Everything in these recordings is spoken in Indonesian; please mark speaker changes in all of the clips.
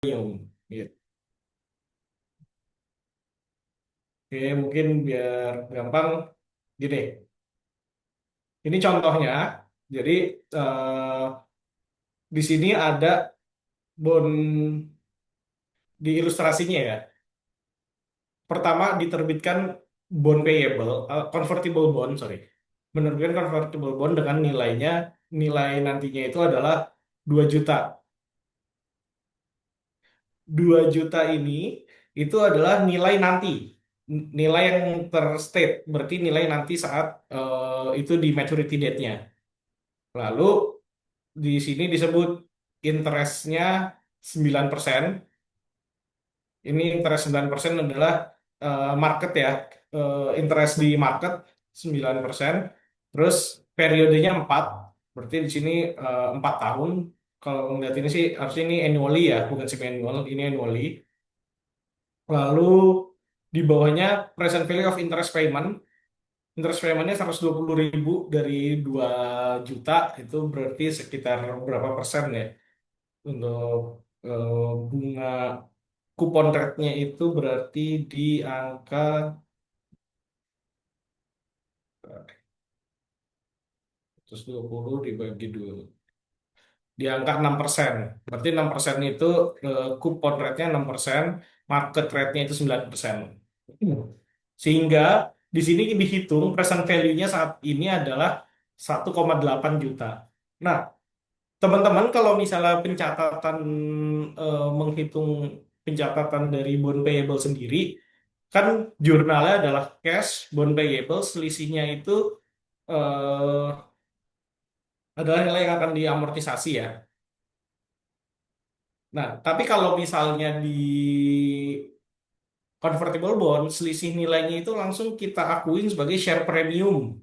Speaker 1: Premium. Gitu. Oke, mungkin biar gampang gini. Ini contohnya. Jadi eh, di sini ada bond di ilustrasinya ya. Pertama diterbitkan bond payable, convertible bond, sorry. Menerbitkan convertible bond dengan nilai nantinya itu adalah 2 juta. 2 juta ini itu adalah nilai nanti. Nilai yang terstate, berarti nilai nanti saat itu di maturity date-nya. Lalu di sini disebut interestnya 9%. Ini interest 9% adalah market ya. Interest di market 9%. Terus periodenya 4. Berarti di sini 4 tahun. Kalau ngeliat ini sih harusnya ini annually ya, bukan semi-annual. Ini annually. Lalu di bawahnya present value of interest payment. Interest paymentnya 120.000 dari 2 juta. Itu berarti sekitar berapa persen ya? Untuk bunga kupon rate-nya itu berarti di angka 120 dibagi 2. Di angka 6%. Berarti 6% itu kupon rate-nya 6%, market rate-nya itu 9%. Sehingga di sini dihitung present value-nya saat ini adalah 1,8 juta. Nah, teman-teman kalau misalnya menghitung pencatatan dari bond payable sendiri, kan jurnalnya adalah cash, bond payable, selisihnya itu eh, adalah nilai yang akan diamortisasi ya. Nah, tapi kalau misalnya di convertible bond, selisih nilainya itu langsung kita akuin sebagai share premium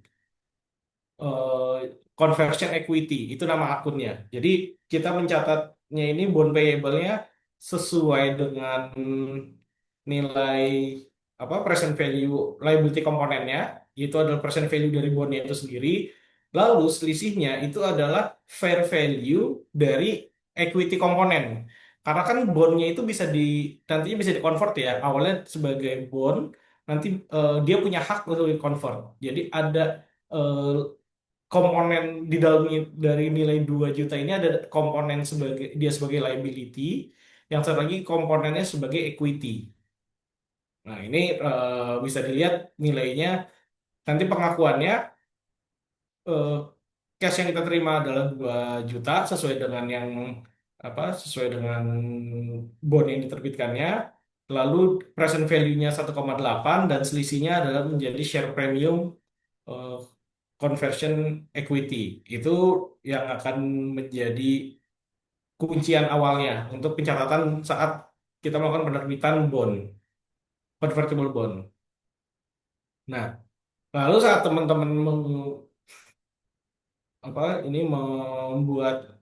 Speaker 1: eh, conversion equity, itu nama akunnya. Jadi kita mencatatnya ini bond payable-nya sesuai dengan nilai present value liability komponennya, itu adalah present value dari bondnya itu sendiri. Lalu selisihnya itu adalah fair value dari equity komponen. Karena kan bondnya itu nantinya bisa dikonvert ya. Awalnya sebagai bond, nanti dia punya hak untuk dikonvert. Jadi ada eh, komponen di dalam dari nilai 2 juta ini ada komponen sebagai liability, yang satu lagi komponennya sebagai equity. Nah, ini bisa dilihat nilainya nanti pengakuannya eh, cash yang kita terima adalah 2 juta sesuai dengan bond yang diterbitkannya. Lalu present value-nya 1,8 dan selisihnya adalah menjadi share premium eh, conversion equity. Itu yang akan menjadi kuncian awalnya untuk pencatatan saat kita melakukan penerbitan bond, convertible bond. Nah, lalu saat teman-teman ini membuat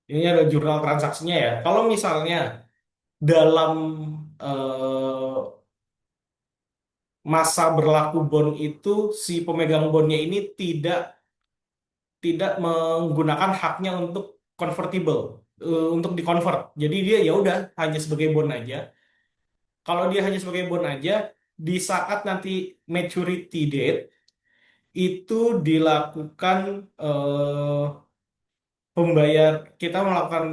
Speaker 1: ini ada jurnal transaksinya ya. Kalau misalnya dalam eh, masa berlaku bond itu si pemegang bondnya ini tidak tidak menggunakan haknya untuk convertible, untuk dikonvert. Jadi dia ya udah hanya sebagai bond aja. Kalau dia hanya sebagai bond aja, di saat nanti maturity date itu dilakukan eh, kita melakukan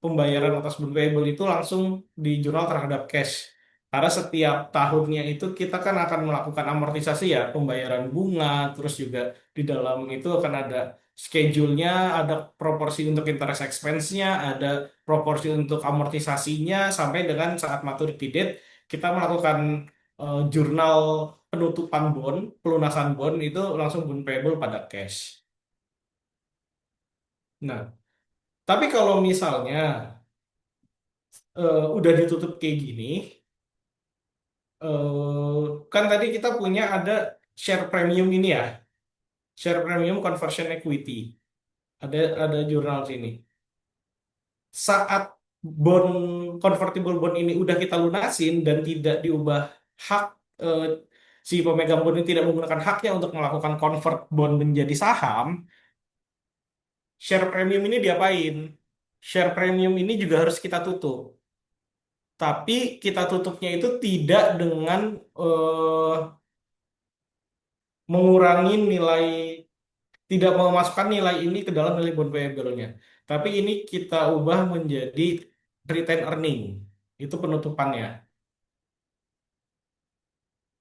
Speaker 1: pembayaran atas bond payable itu langsung di jurnal terhadap cash. Karena setiap tahunnya itu kita kan akan melakukan amortisasi ya, pembayaran bunga, terus juga di dalam itu akan ada schedule-nya, ada proporsi untuk interest expense-nya, ada proporsi untuk amortisasinya, sampai dengan saat maturity date kita melakukan jurnal penutupan bond, pelunasan bond itu langsung bond payable pada cash. Nah, tapi kalau misalnya udah ditutup kayak gini, kan tadi kita punya ada share premium ini ya, share premium conversion equity. Ada jurnal sini. Saat bond convertible bond ini udah kita lunasin dan tidak diubah hak eh, si pemegang bond ini tidak menggunakan haknya untuk melakukan convert bond menjadi saham, share premium ini diapain? share premium ini juga harus kita tutup. Tapi kita tutupnya itu tidak dengan eh, mengurangi nilai, tidak memasukkan nilai ini ke dalam nilai bond payable-nya. Tapi ini kita ubah menjadi retain earning. Itu penutupannya.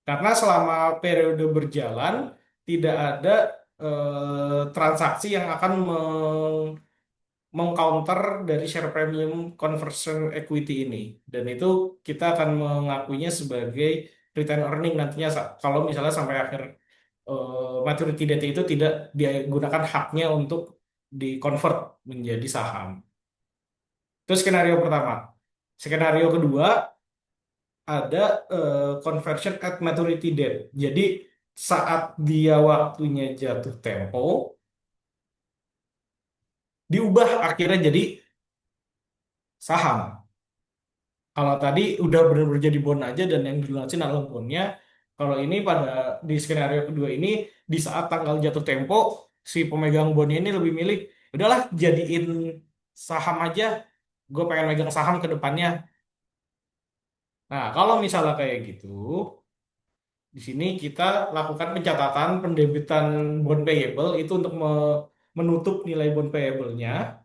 Speaker 1: Karena selama periode berjalan, tidak ada transaksi yang akan mengcounter dari share premium conversion equity ini. Dan itu kita akan mengakuinya sebagai retain earning nantinya kalau misalnya sampai akhir maturity date itu tidak digunakan haknya untuk di-convert menjadi saham. Itu skenario pertama. Skenario kedua ada conversion at maturity date. Jadi saat dia waktunya jatuh tempo, diubah akhirnya jadi saham. Kalau tadi udah benar-benar jadi bond aja dan yang dilunasin adalah bondnya. Kalau ini pada di skenario kedua ini di saat tanggal jatuh tempo si pemegang bondnya ini lebih milih udahlah jadiin saham aja. Gue pengen megang saham ke depannya. Nah kalau misalnya kayak gitu, di sini kita lakukan pencatatan pendebitan bond payable itu untuk menutup nilai bond payable-nya.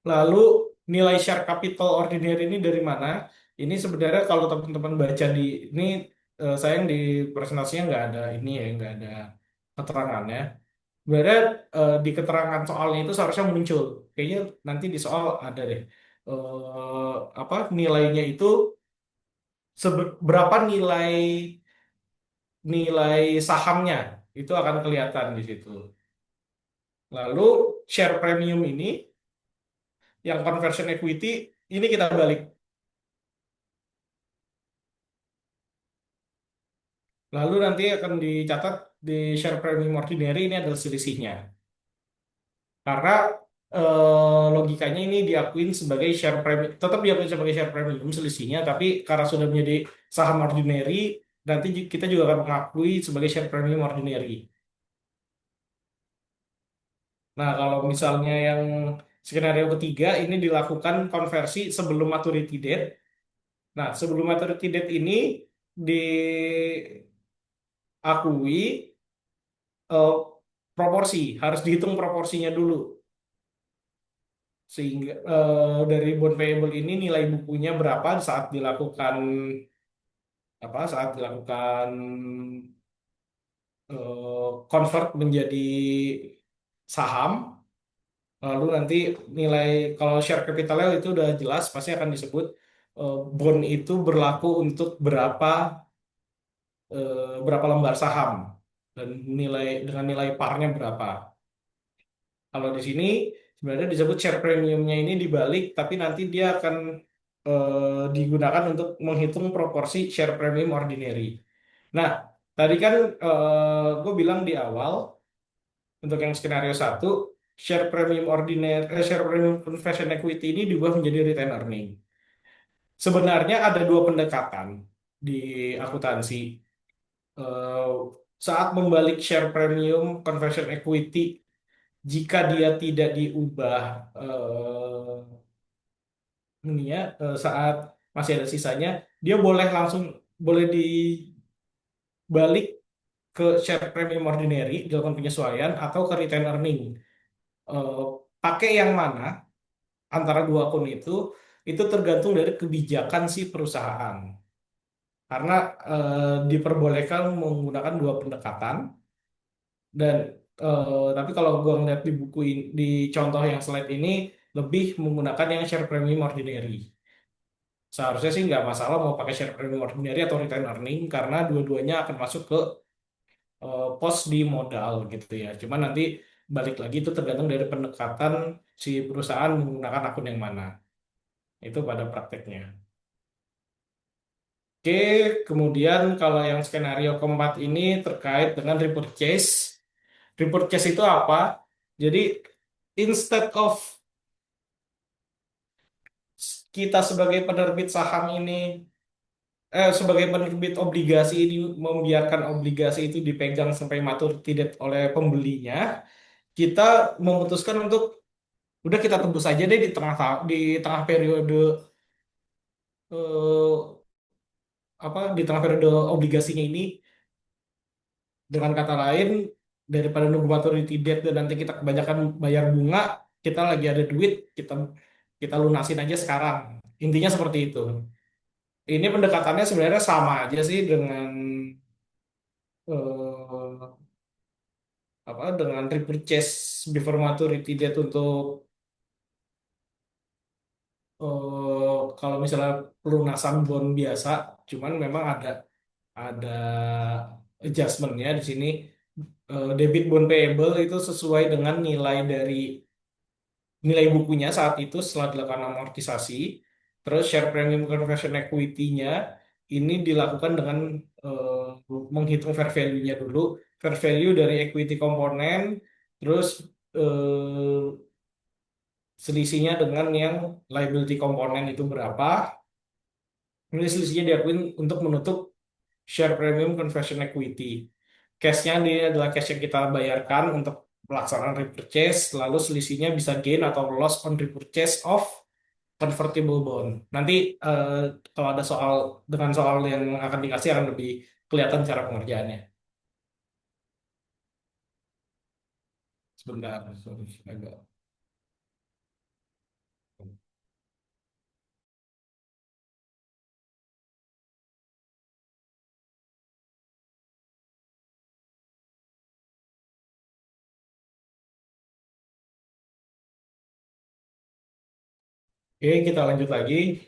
Speaker 1: Lalu nilai share capital ordinary ini dari mana? Ini sebenarnya kalau teman-teman baca di ini sayang di presentasinya nggak ada ini ya, nggak ada keterangannya. Sebenarnya di keterangan soalnya itu seharusnya muncul. Kayaknya nanti di soal ada deh. Apa nilainya itu berapa nilai nilai sahamnya itu akan kelihatan di situ. Lalu share premium ini yang conversion equity ini kita balik. Lalu nanti akan dicatat di share premium ordinary ini adalah selisihnya. Karena logikanya ini diakuin sebagai share premium, tetap diakuin sebagai share premium selisihnya, tapi karena sudah menjadi saham ordinary, nanti kita juga akan mengakui sebagai share premium ordinary. Nah, kalau misalnya yang skenario ketiga ini dilakukan konversi sebelum maturity date. Nah, sebelum maturity date ini diakui eh, proporsi, harus dihitung proporsinya dulu. Sehingga dari bond payable ini nilai bukunya berapa saat dilakukan convert menjadi saham. Lalu nanti nilai kalau share capitalnya itu udah jelas pasti akan disebut bond itu berlaku untuk berapa lembar saham dan nilai dengan nilai parnya berapa. Kalau di sini sebenarnya disebut share premiumnya ini dibalik, tapi nanti dia akan digunakan untuk menghitung proporsi share premium ordinary. Nah, tadi kan gue bilang di awal untuk yang skenario satu share premium conversion equity ini diubah menjadi retained earning. Sebenarnya ada dua pendekatan di akuntansi. Eh, saat membalik share premium conversion equity jika dia tidak diubah ini ya saat masih ada sisanya dia boleh langsung boleh dibalik ke share premium ordinary dilakukan penyesuaian atau ke retain earning. Eh, pakai yang mana antara dua akun itu tergantung dari kebijakan si perusahaan karena diperbolehkan menggunakan dua pendekatan dan tapi kalau gua ngeliat di buku di contoh yang slide ini lebih menggunakan yang share premium ordinary. Seharusnya sih nggak masalah mau pakai share premium ordinary atau retain earning karena dua-duanya akan masuk ke pos di modal gitu ya. Cuman nanti balik lagi itu tergantung dari pendekatan si perusahaan menggunakan akun yang mana. Itu pada prakteknya. Oke, kemudian kalau yang skenario keempat ini terkait dengan repurchase. Repurchase itu apa? Jadi instead of kita sebagai penerbit saham ini sebagai penerbit obligasi ini membiarkan obligasi itu dipegang sampai maturity date oleh pembelinya, kita memutuskan untuk Udah kita tebus aja deh di tengah periode eh, di tengah periode obligasinya ini. Dengan kata lain, daripada nunggu maturity date dan nanti kita kebanyakan bayar bunga, kita lagi ada duit, kita kita lunasin aja sekarang. Intinya seperti itu. Ini pendekatannya sebenarnya sama aja sih dengan eh, dengan repurchase before maturity date untuk kalau misalnya pelunasan bond biasa, cuman memang ada adjustmentnya di sini. Debit bond payable itu sesuai dengan nilai bukunya saat itu setelah dilakukan amortisasi. Terus share premium conversion equity-nya ini dilakukan dengan eh, menghitung fair value-nya dulu. Fair value dari equity komponen, terus eh, selisihnya dengan yang liability komponen itu berapa. Ini selisihnya diakuin untuk menutup share premium conversion equity. Cash-nya ini adalah cash yang kita bayarkan untuk pelaksanaan repurchase, lalu selisihnya bisa gain atau loss on repurchase of convertible bond. Nanti eh, kalau ada soal yang akan dikasih akan lebih kelihatan cara pengerjaannya. Sebentar, sorry, agak. Oke, kita lanjut lagi.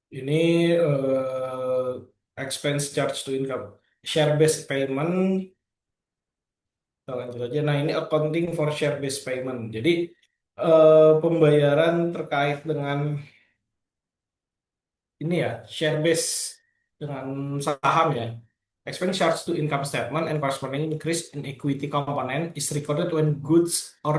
Speaker 1: Ini expense charge to income. Share based payment, kita lanjut aja. Nah, ini accounting for share based payment. Jadi pembayaran terkait dengan ini ya, share base dengan saham ya. Expense charged to income statement and corresponding increase in equity component is recorded when goods or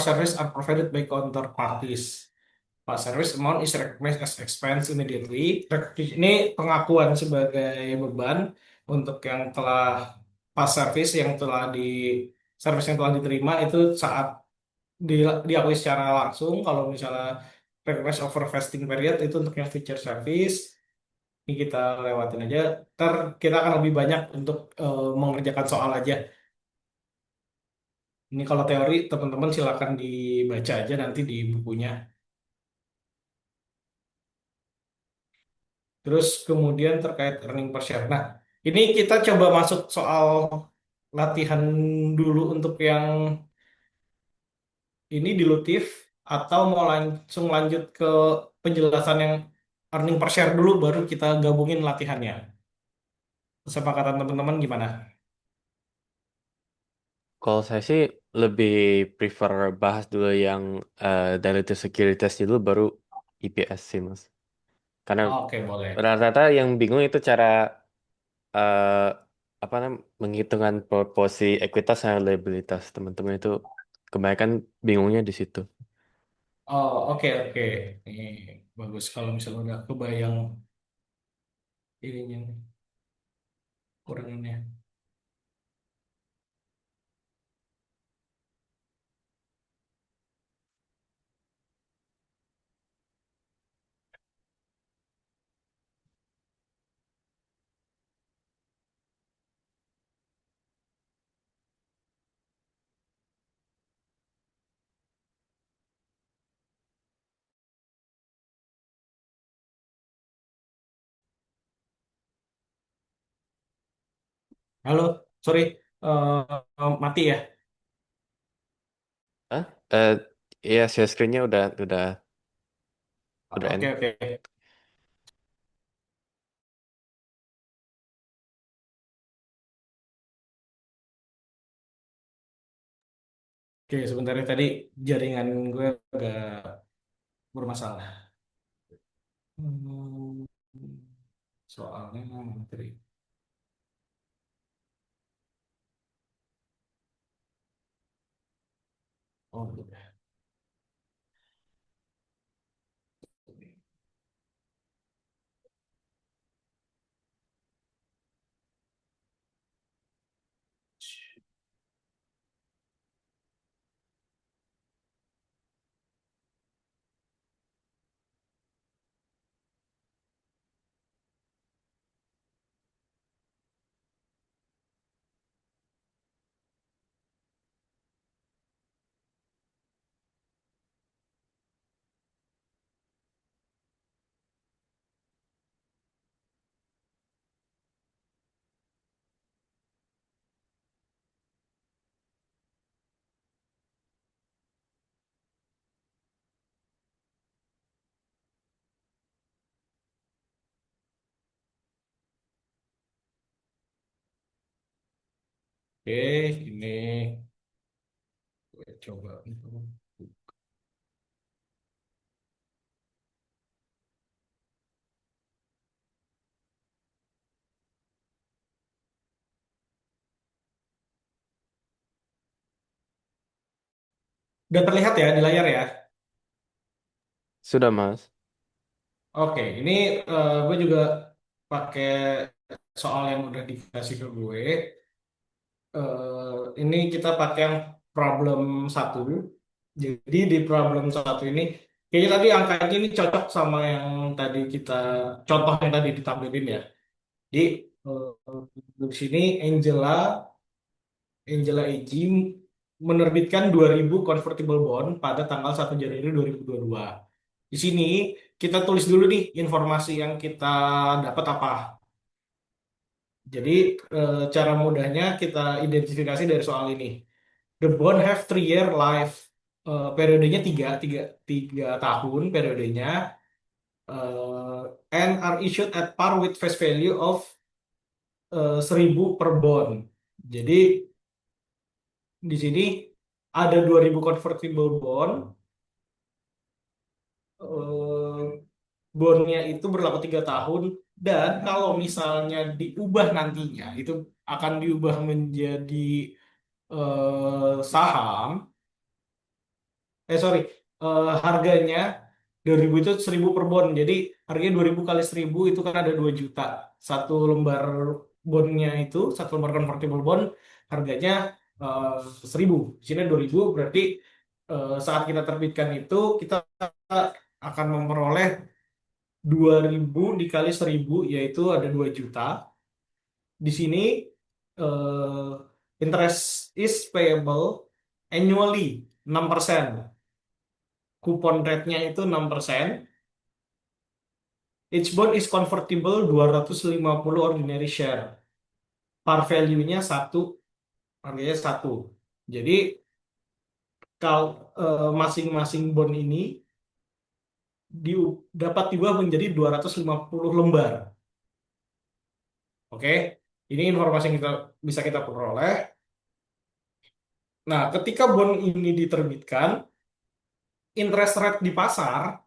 Speaker 1: service are provided by counterparties. Pas service amount is recognized as expense immediately. Ini pengakuan sebagai beban untuk yang telah pas service yang telah diterima itu saat diakui secara langsung. Kalau misalnya request over vesting period itu untuk yang feature service. Ini kita lewatin aja. Ntar kita akan lebih banyak untuk mengerjakan soal aja. Ini kalau teori teman-teman silakan dibaca aja nanti di bukunya. Terus kemudian terkait earning per share. Nah, ini kita coba masuk soal latihan dulu untuk yang ini dilutif atau mau langsung lanjut ke penjelasan yang earning per share dulu baru kita gabungin latihannya. Kesepakatan teman-teman gimana?
Speaker 2: Kalau saya sih lebih prefer bahas dulu yang diluted securities dulu baru IPS sih Mas. Karena
Speaker 1: Oke, boleh.
Speaker 2: rata-rata yang bingung itu cara eh, apa namanya menghitungkan proporsi ekuitas dan liabilitas teman-teman itu kebanyakan bingungnya di situ.
Speaker 1: Oh, oke, oke. Ini bagus kalau misalnya udah kebayang ininya, kurangnya. Halo, sorry, mati ya.
Speaker 2: Hah? Iya, share screen-nya udah
Speaker 1: Oke,
Speaker 2: end.
Speaker 1: oke. Oke, sebentar ya tadi jaringan gue agak bermasalah. Hmm, soalnya materi. Oh, udah. Oke, ini gue coba. Udah terlihat ya di layar ya?
Speaker 2: Sudah, Mas.
Speaker 1: Oke, ini gue juga pakai soal yang udah dikasih ke gue. Ini kita pakai yang problem satu. Jadi di problem satu ini, kayaknya tadi angkanya ini cocok sama yang tadi kita, contoh yang tadi ditampilin ya. Di di sini Angela AG menerbitkan 2.000 convertible bond pada tanggal 1 Januari 2022. Di sini kita tulis dulu nih informasi yang kita dapat apa. Jadi cara mudahnya kita identifikasi dari soal ini. The bond have 3 year life. Periodenya tiga tahun periodenya, and are issued at par with face value of 1.000 per bond. Jadi di sini ada 2.000 convertible bond. Bondnya itu berlaku 3 tahun, dan kalau misalnya diubah nantinya itu akan diubah menjadi saham. Sorry, harganya 2.000 itu 1.000 per bond. Jadi harganya 2.000 kali 1.000 itu kan ada 2 juta. Satu lembar bondnya itu, satu lembar convertible bond harganya eh, 1.000. Di sini 2.000 berarti saat kita terbitkan itu kita akan memperoleh 2.000 dikali 1.000 yaitu ada 2 juta. Di sini eh, interest is payable annually 6%. Kupon rate-nya itu 6%. Each bond is convertible 250 ordinary share. Par value-nya 1, harganya 1. Jadi kalau masing-masing bond ini dapat diubah menjadi 250 lembar. Oke, ini informasi yang bisa kita peroleh. Nah, ketika bond ini diterbitkan, interest rate di pasar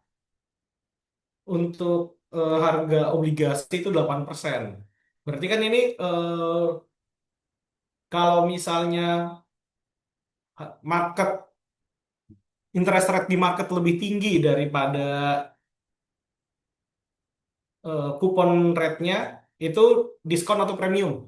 Speaker 1: untuk harga obligasi itu 8%. Berarti kan ini kalau misalnya market interest rate di market lebih tinggi daripada kupon rate-nya, itu diskon atau premium.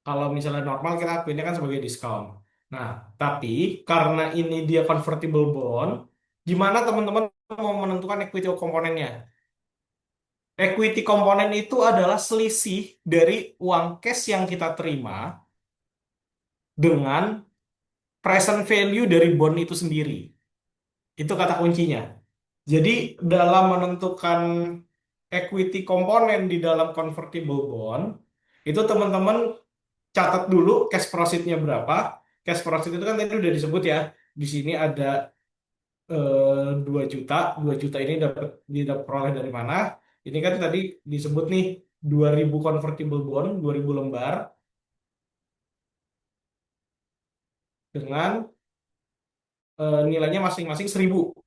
Speaker 1: Kalau misalnya normal kita akuinnya kan sebagai diskon. Nah, tapi karena ini dia convertible bond, gimana teman-teman mau menentukan equity komponennya? Equity komponen itu adalah selisih dari uang cash yang kita terima dengan present value dari bond itu sendiri. Itu kata kuncinya. Jadi dalam menentukan equity komponen di dalam convertible bond, itu teman-teman catat dulu cash proceed-nya berapa. Cash proceed itu kan tadi udah disebut ya. Di sini ada 2 juta. 2 juta ini diperoleh dari mana? Ini kan tadi disebut nih 2.000 convertible bond, 2.000 lembar dengan nilainya masing-masing 1.000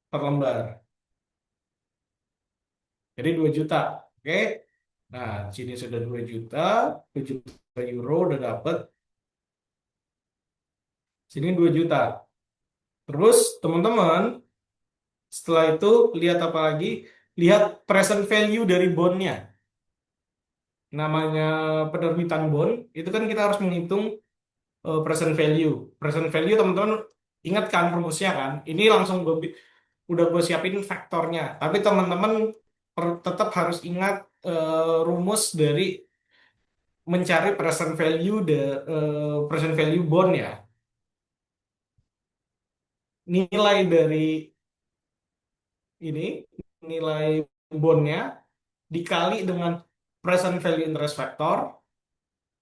Speaker 1: per lembar. Jadi 2 juta. Oke. Nah, di sini sudah 2 juta, 2 juta euro udah dapet. Sini 2 juta. Terus teman-teman setelah itu lihat apa lagi? Lihat present value dari bondnya. Namanya penerbitan bond, itu kan kita harus menghitung present value. Present value teman-teman ingat kan rumusnya kan? Ini langsung udah gue siapin faktornya. Tapi teman-teman tetap harus ingat rumus dari mencari present value bond ya. Nilai dari ini, nilai bondnya dikali dengan present value interest factor,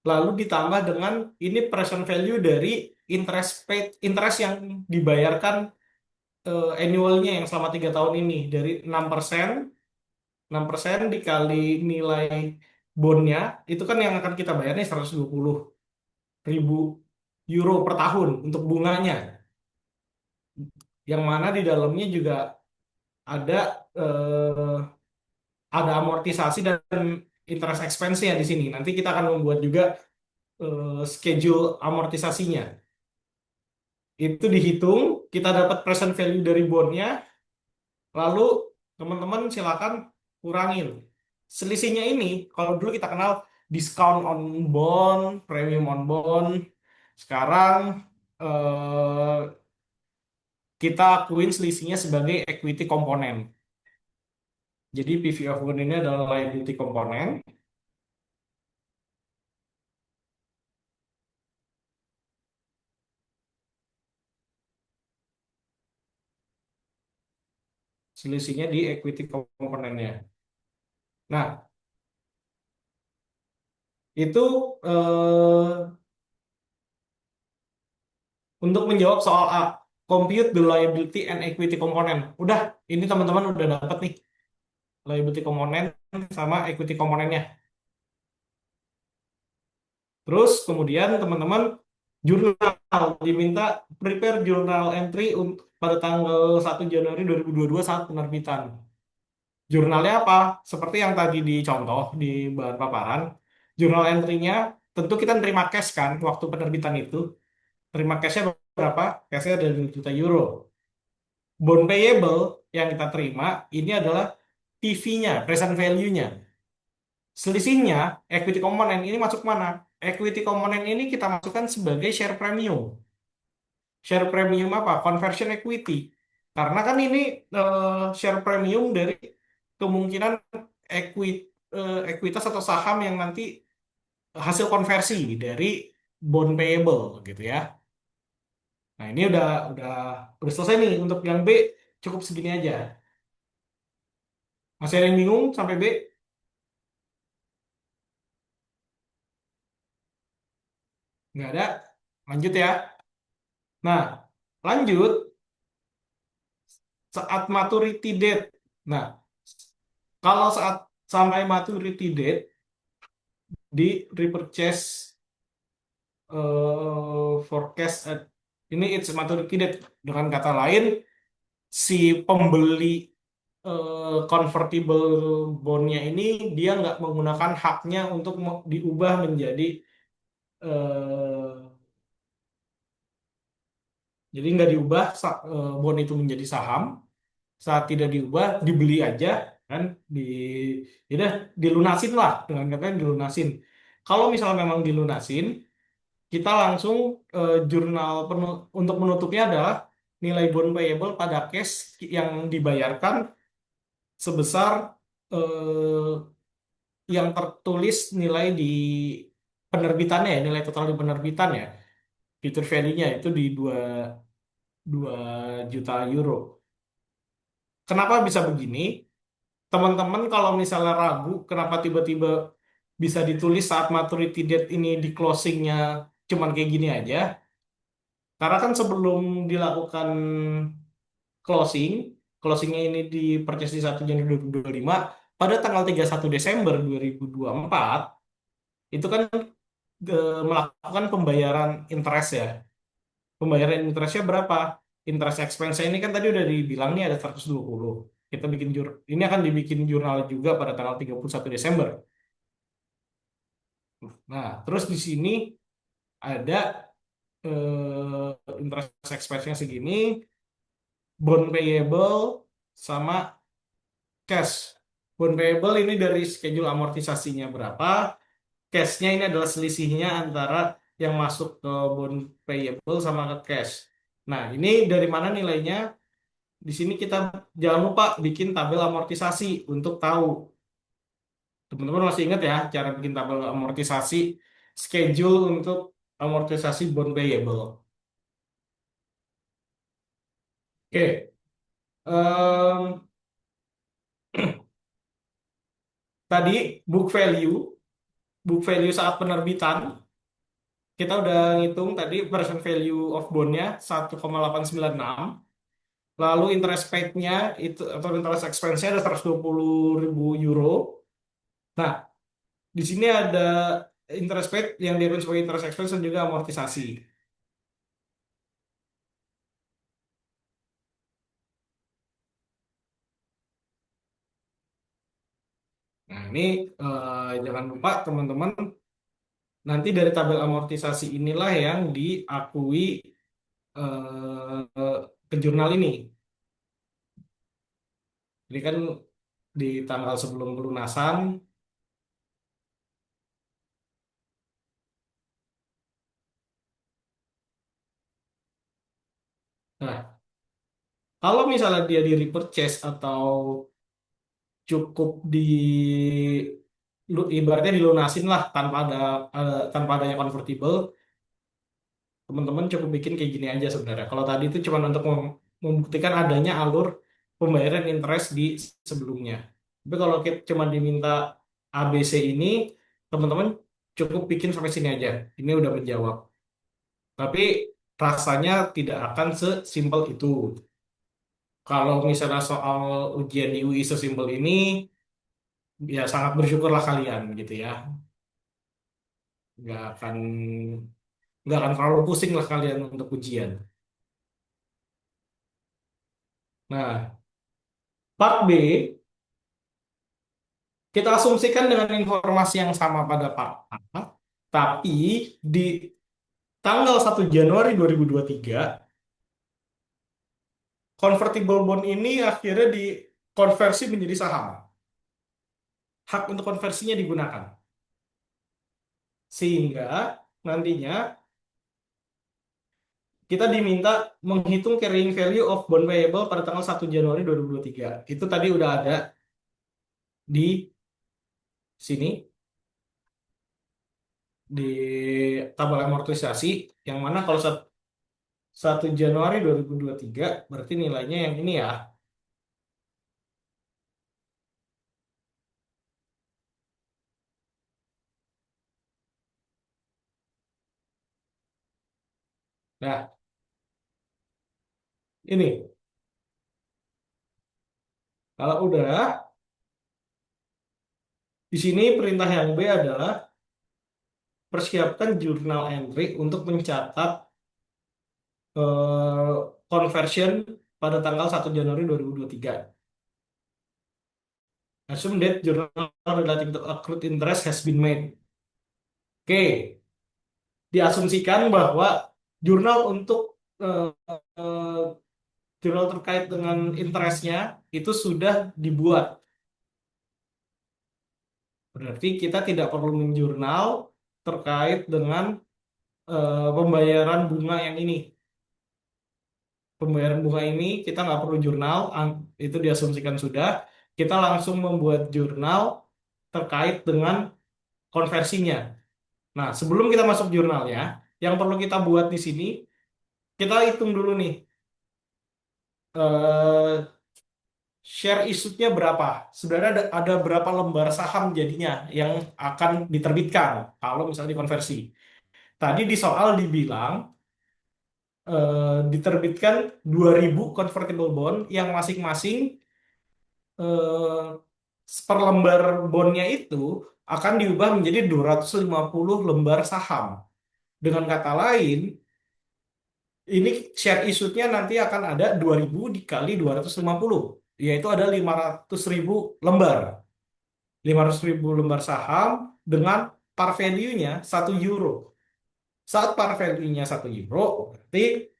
Speaker 1: lalu ditambah dengan ini present value dari interest paid, interest yang dibayarkan annualnya yang selama 3 tahun ini dari 6%, 6% dikali nilai bondnya, itu kan yang akan kita bayar nih 120.000 euro per tahun untuk bunganya. Yang mana di dalamnya juga ada eh, ada amortisasi dan interest expense-nya di sini. Nanti kita akan membuat juga schedule amortisasinya. Itu dihitung, kita dapat present value dari bondnya, lalu teman-teman silakan kurangin. Selisihnya ini, kalau dulu kita kenal discount on bond, premium on bond, sekarang eh, kita akuin selisihnya sebagai equity komponen. Jadi PV of bond ini adalah liability komponen. Selisihnya di equity komponennya. Nah, itu untuk menjawab soal A, compute the liability and equity component. Udah, ini teman-teman udah dapat nih liability komponen sama equity komponennya. Terus kemudian teman-teman jurnal diminta prepare journal entry pada tanggal 1 Januari 2022 saat penerbitan. Jurnalnya apa? Seperti yang tadi dicontoh di bahan paparan. Jurnal entry-nya tentu kita nerima cash kan waktu penerbitan itu. Terima cashnya berapa? Cashnya ada 2 juta euro. Bond payable yang kita terima ini adalah PV-nya, present value-nya. Selisihnya, equity component ini masuk mana? Equity component ini kita masukkan sebagai share premium. Share premium apa? Conversion equity. Karena kan ini share premium dari kemungkinan equity, ekuitas atau saham yang nanti hasil konversi dari bond payable gitu ya. Nah, ini udah selesai nih untuk yang B, cukup segini aja. Masih ada yang bingung sampai B? Nggak ada. Lanjut ya. Nah, lanjut saat maturity date. Nah, kalau saat sampai maturity date di repurchase forecast ini it's maturity date, dengan kata lain si pembeli convertible bondnya ini dia nggak menggunakan haknya untuk diubah menjadi eh, jadi nggak diubah bond itu menjadi saham. Saat tidak diubah dibeli aja kan, di ya udah dilunasin lah, dengan katanya dilunasin. Kalau misalnya memang dilunasin, kita langsung jurnal untuk menutupnya adalah nilai bond payable pada cash yang dibayarkan sebesar eh, yang tertulis nilai di penerbitannya ya, nilai total di penerbitan ya, future value-nya itu di 2 juta euro. Kenapa bisa begini? Teman-teman kalau misalnya ragu kenapa tiba-tiba bisa ditulis saat maturity date ini di closingnya cuman kayak gini aja. Karena kan sebelum dilakukan closing, closingnya ini di purchase di 1 Januari 2025, pada tanggal 31 Desember 2024, itu kan melakukan pembayaran interest ya. Pembayaran interestnya berapa? Interest expense ini kan tadi udah dibilang nih ada 120. Kita bikin ini akan dibikin jurnal juga pada tanggal 31 Desember. Nah, terus di sini ada interest expense-nya segini, bond payable sama cash. Bond payable ini dari schedule amortisasinya berapa, cash-nya ini adalah selisihnya antara yang masuk ke bond payable sama ke cash. Nah, ini dari mana nilainya? Di sini kita jangan lupa bikin tabel amortisasi untuk tahu. Teman-teman masih ingat ya cara bikin tabel amortisasi, schedule untuk amortisasi bond payable. Oke, em, tadi book value, book value saat penerbitan, kita udah ngitung tadi present value of bondnya 1,896. Lalu interest paid-nya itu atau interest expense-nya ada 120.000 euro. Nah, di sini ada interest paid yang dihitung sebagai interest expense dan juga amortisasi. Nah, ini jangan lupa teman-teman, nanti dari tabel amortisasi inilah yang diakui ke jurnal ini. Ini kan di tanggal sebelum pelunasan. Nah, kalau misalnya dia di repurchase atau cukup ibaratnya dilunasin lah tanpa adanya convertible, teman-teman cukup bikin kayak gini aja sebenarnya. Kalau tadi itu cuma untuk membuktikan adanya alur pembayaran interest di sebelumnya. Tapi kalau kita cuma diminta ABC ini, teman-teman cukup bikin sampai sini aja. Ini udah menjawab. Tapi rasanya tidak akan sesimpel itu. Kalau misalnya soal ujian di UI sesimpel ini, ya sangat bersyukurlah kalian gitu ya. Nggak akan nggak akan terlalu pusing lah kalian untuk ujian. Nah, part B kita asumsikan dengan informasi yang sama pada part A, tapi di tanggal 1 Januari 2023, convertible bond ini akhirnya dikonversi menjadi saham. Hak untuk konversinya digunakan. Sehingga nantinya kita diminta menghitung carrying value of bond payable pada tanggal 1 Januari 2023. Itu tadi udah ada di sini, di tabel amortisasi, yang mana kalau 1 Januari 2023 berarti nilainya yang ini ya. Nah, ini kalau udah, di sini perintah yang B adalah persiapkan jurnal entry untuk mencatat conversion pada tanggal 1 Januari 2023. Assume that journal relating to accrued interest has been made. Oke, diasumsikan bahwa jurnal untuk eh, eh, jurnal terkait dengan interestnya itu sudah dibuat. Berarti kita tidak perlu menjurnal terkait dengan pembayaran bunga yang ini. Pembayaran bunga ini kita nggak perlu jurnal, itu diasumsikan sudah. Kita langsung membuat jurnal terkait dengan konversinya. Nah, sebelum kita masuk jurnalnya, yang perlu kita buat di sini, kita hitung dulu nih, eh, share issue-nya berapa. Sebenarnya ada berapa lembar saham jadinya yang akan diterbitkan kalau misalnya dikonversi. Tadi di soal dibilang diterbitkan 2.000 convertible bond yang masing-masing per lembar bondnya itu akan diubah menjadi 250 lembar saham. Dengan kata lain, ini share issue-nya nanti akan ada 2.000 dikali 250, yaitu ada 500.000 lembar. 500.000 lembar saham dengan par value-nya 1 euro. Saat par value-nya 1 euro, berarti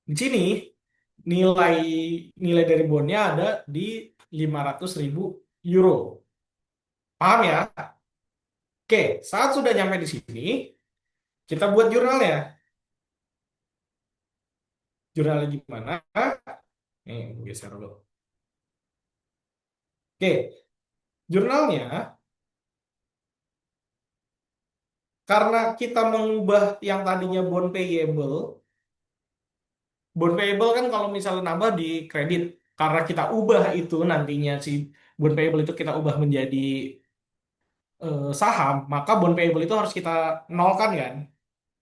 Speaker 1: di sini nilai nilai dari bondnya ada di 500.000 euro. Paham ya? Oke, saat sudah nyampe di sini, kita buat jurnalnya. Jurnalnya gimana? Nih, geser dulu. Oke, jurnalnya karena kita mengubah yang tadinya bond payable kan kalau misalnya nambah di kredit, karena kita ubah itu nantinya si bond payable itu kita ubah menjadi saham, maka bond payable itu harus kita nolkan kan?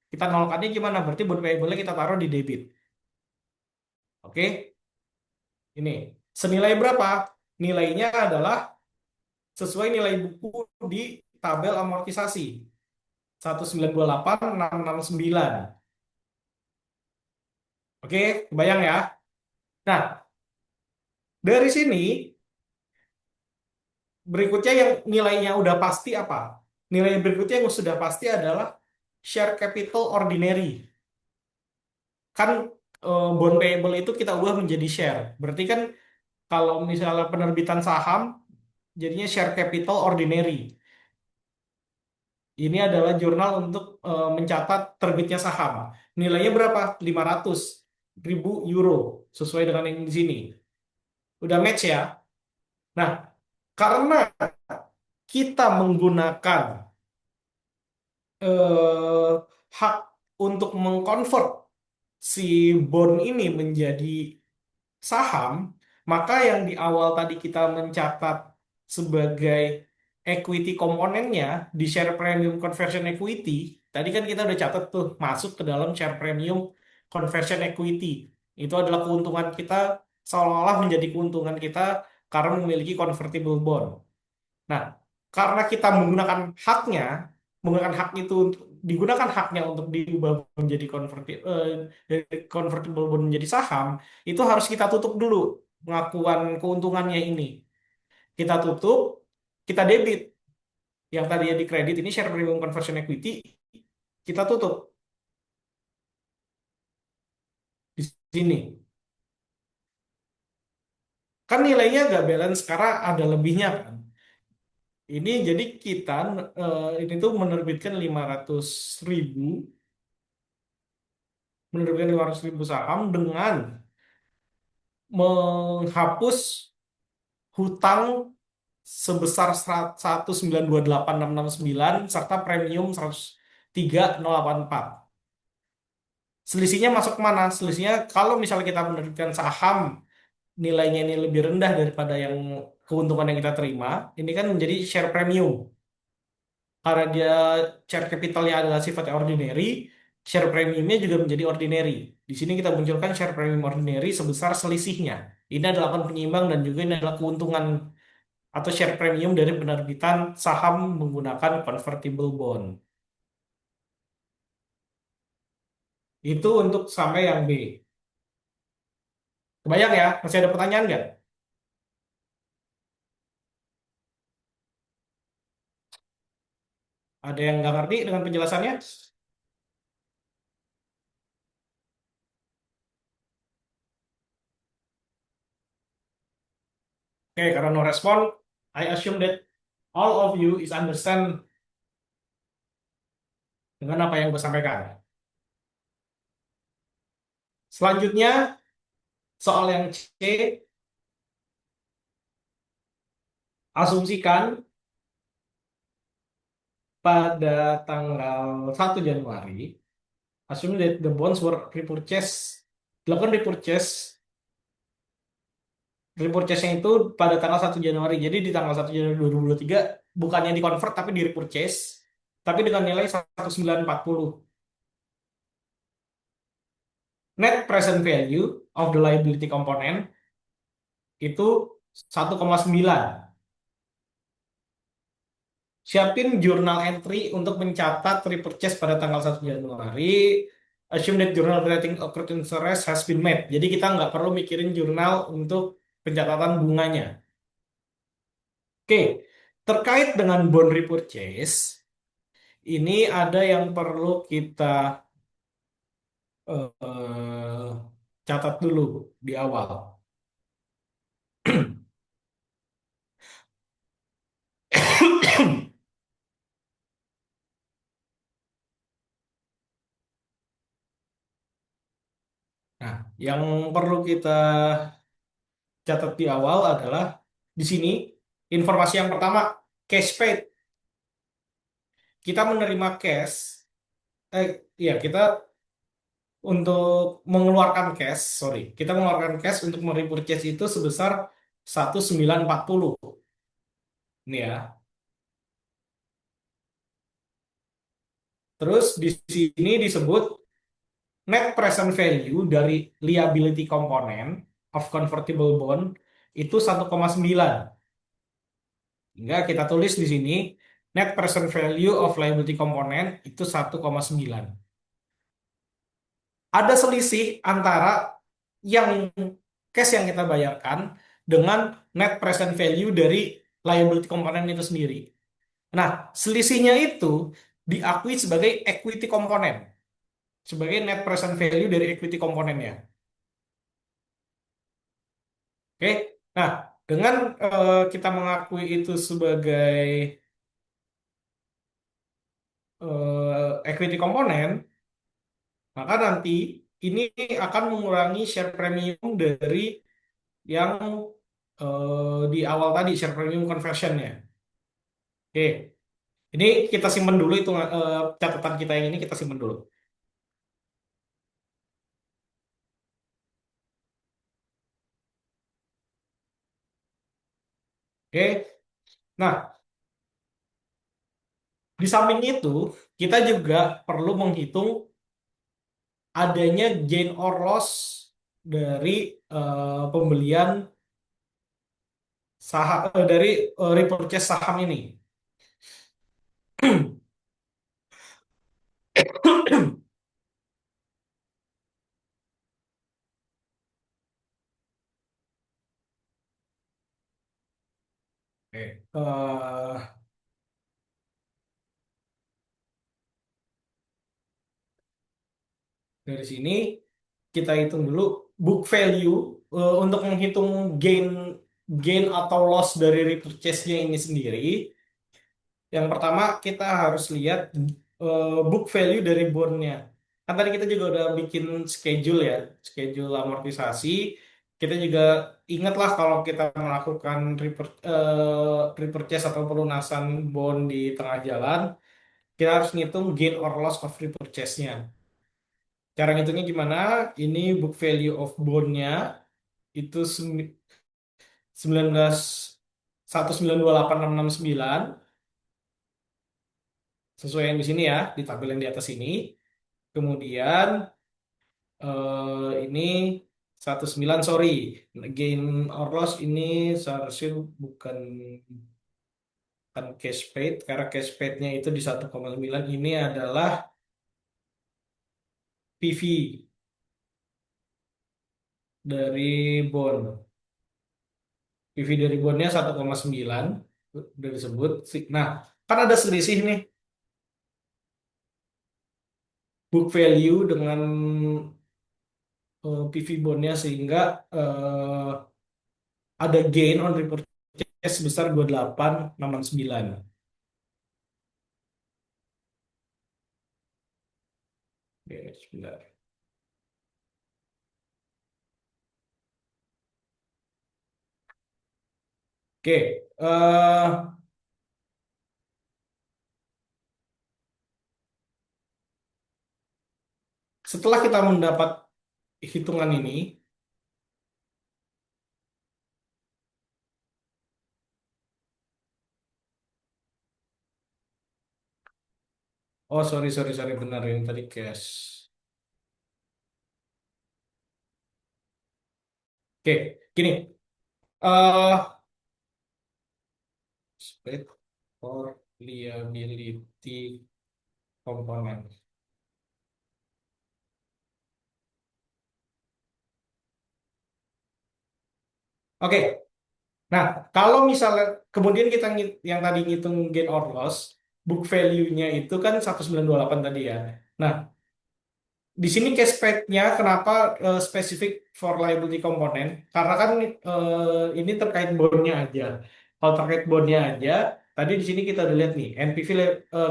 Speaker 1: Kita nolkannya gimana? Berarti bond payable-nya kita taruh di debit. Oke? Ini senilai berapa? Nilainya adalah sesuai nilai buku di tabel amortisasi 1928669. Oke, kebayang ya? Nah, dari sini berikutnya yang nilainya udah pasti apa? Nilai berikutnya yang sudah pasti adalah share capital ordinary. Kan bond payable itu kita ubah menjadi share. Berarti kan kalau misalnya penerbitan saham jadinya share capital ordinary. Ini adalah jurnal untuk mencatat terbitnya saham. Nilainya berapa? 500.000 euro sesuai dengan yang di sini. Udah match ya. Nah, karena kita menggunakan eh, hak untuk mengkonvert si bond ini menjadi saham, maka yang di awal tadi kita mencatat sebagai equity komponennya di share premium conversion equity, tadi kan kita udah catat tuh masuk ke dalam share premium conversion equity. Itu adalah keuntungan kita seolah-olah menjadi keuntungan kita karena memiliki convertible bond. Nah, karena kita menggunakan haknya, menggunakan hak itu digunakan haknya untuk diubah menjadi dari convertible bond menjadi saham, itu harus kita tutup dulu pengakuan keuntungannya ini. Kita tutup, kita debit. Yang tadi ya di kredit ini share premium conversion equity, kita tutup di sini. Kan nilainya nggak balance karena ada lebihnya kan. Ini jadi kita ini tuh menerbitkan 500.000 saham dengan menghapus hutang sebesar 1928669 serta premium 103.084. Selisihnya masuk kemana? Selisihnya kalau misalnya kita menerbitkan saham nilainya ini lebih rendah daripada yang keuntungan yang kita terima, ini kan menjadi share premium. Karena dia share capitalnya adalah sifatnya ordinary, share premiumnya juga menjadi ordinary. Di sini kita munculkan share premium ordinary sebesar selisihnya. Ini adalah akun penyeimbang dan juga ini adalah keuntungan atau share premium dari penerbitan saham menggunakan convertible bond. Itu untuk sampai yang B. Kebayang ya? Masih ada pertanyaan nggak? Ada yang nggak ngerti dengan penjelasannya? Oke, karena no respon, I assume that all of you is understand dengan apa yang gue sampaikan. Selanjutnya, soal yang C, asumsikan pada tanggal 1 Januari, assume that the bonds were repurchased, dilakukan repurchase-nya itu pada tanggal 1 Januari. Jadi di tanggal 1 Januari 2023 bukannya di convert tapi di repurchase, tapi dengan nilai 1940. Net present value of the liability component itu 1,9. Siapin jurnal entry untuk mencatat repurchase pada tanggal 1 Januari. Assume that journal relating accrued interest has been made. Jadi kita nggak perlu mikirin jurnal untuk pencatatan bunganya. Oke, terkait dengan bond repurchase, ini ada yang perlu kita catat dulu di awal. Nah, yang perlu kita catat di awal adalah di sini informasi yang pertama, cash paid. Kita menerima cash, ya kita untuk mengeluarkan cash, sorry, kita mengeluarkan cash untuk merepurchase itu sebesar 1940. Ini ya. Terus di sini disebut net present value dari liability component of convertible bond itu 1,9. Hingga kita tulis di sini net present value of liability component itu 1,9. Ada selisih antara yang cash yang kita bayarkan dengan net present value dari liability component itu sendiri. Nah, selisihnya itu diakui sebagai equity component, sebagai net present value dari equity komponennya. Oke. Nah, dengan kita mengakui itu sebagai equity komponen, maka nanti ini akan mengurangi share premium dari yang di awal tadi, share premium conversionnya. Oke, ini kita simpan dulu itu catatan kita yang ini kita simpan dulu. Oke, nah di samping itu kita juga perlu menghitung adanya gain or loss dari pembelian saham dari repurchase saham ini. Oke. Dari sini kita hitung dulu book value untuk menghitung gain gain atau loss dari repurchase-nya ini sendiri. Yang pertama kita harus lihat book value dari bondnya. Kan tadi kita juga udah bikin schedule ya, schedule amortisasi. Kita juga ingatlah kalau kita melakukan repurchase atau pelunasan bond di tengah jalan, kita harus ngitung gain or loss of repurchase-nya. Cara ngitungnya gimana? Ini book value of bond-nya itu 19 1928669 sesuai yang di sini ya, di tabel yang di atas ini. Kemudian ini 19 sorry, gain or loss ini seharusnya bukan bukan cash paid karena cash paid-nya itu di 1,9 ini adalah PV dari bond. PV dari bondnya 1,9 udah disebut. Nah, kan ada selisih nih book value dengan PV bondnya sehingga ada gain on repurchase sebesar 28,669. Oke, sebentar. Oke, setelah kita mendapat hitungan ini, oh sorry sorry sorry benar yang tadi cash. Oke, gini, eh spread for liability component. Oke, nah kalau misalnya kemudian kita yang tadi ngitung gain or loss, book value-nya itu kan 1928 tadi ya. Nah, di sini case paid-nya kenapa spesifik for liability component? Karena kan ini terkait bondnya aja. Kalau terkait bondnya aja, tadi di sini kita udah lihat nih, NPV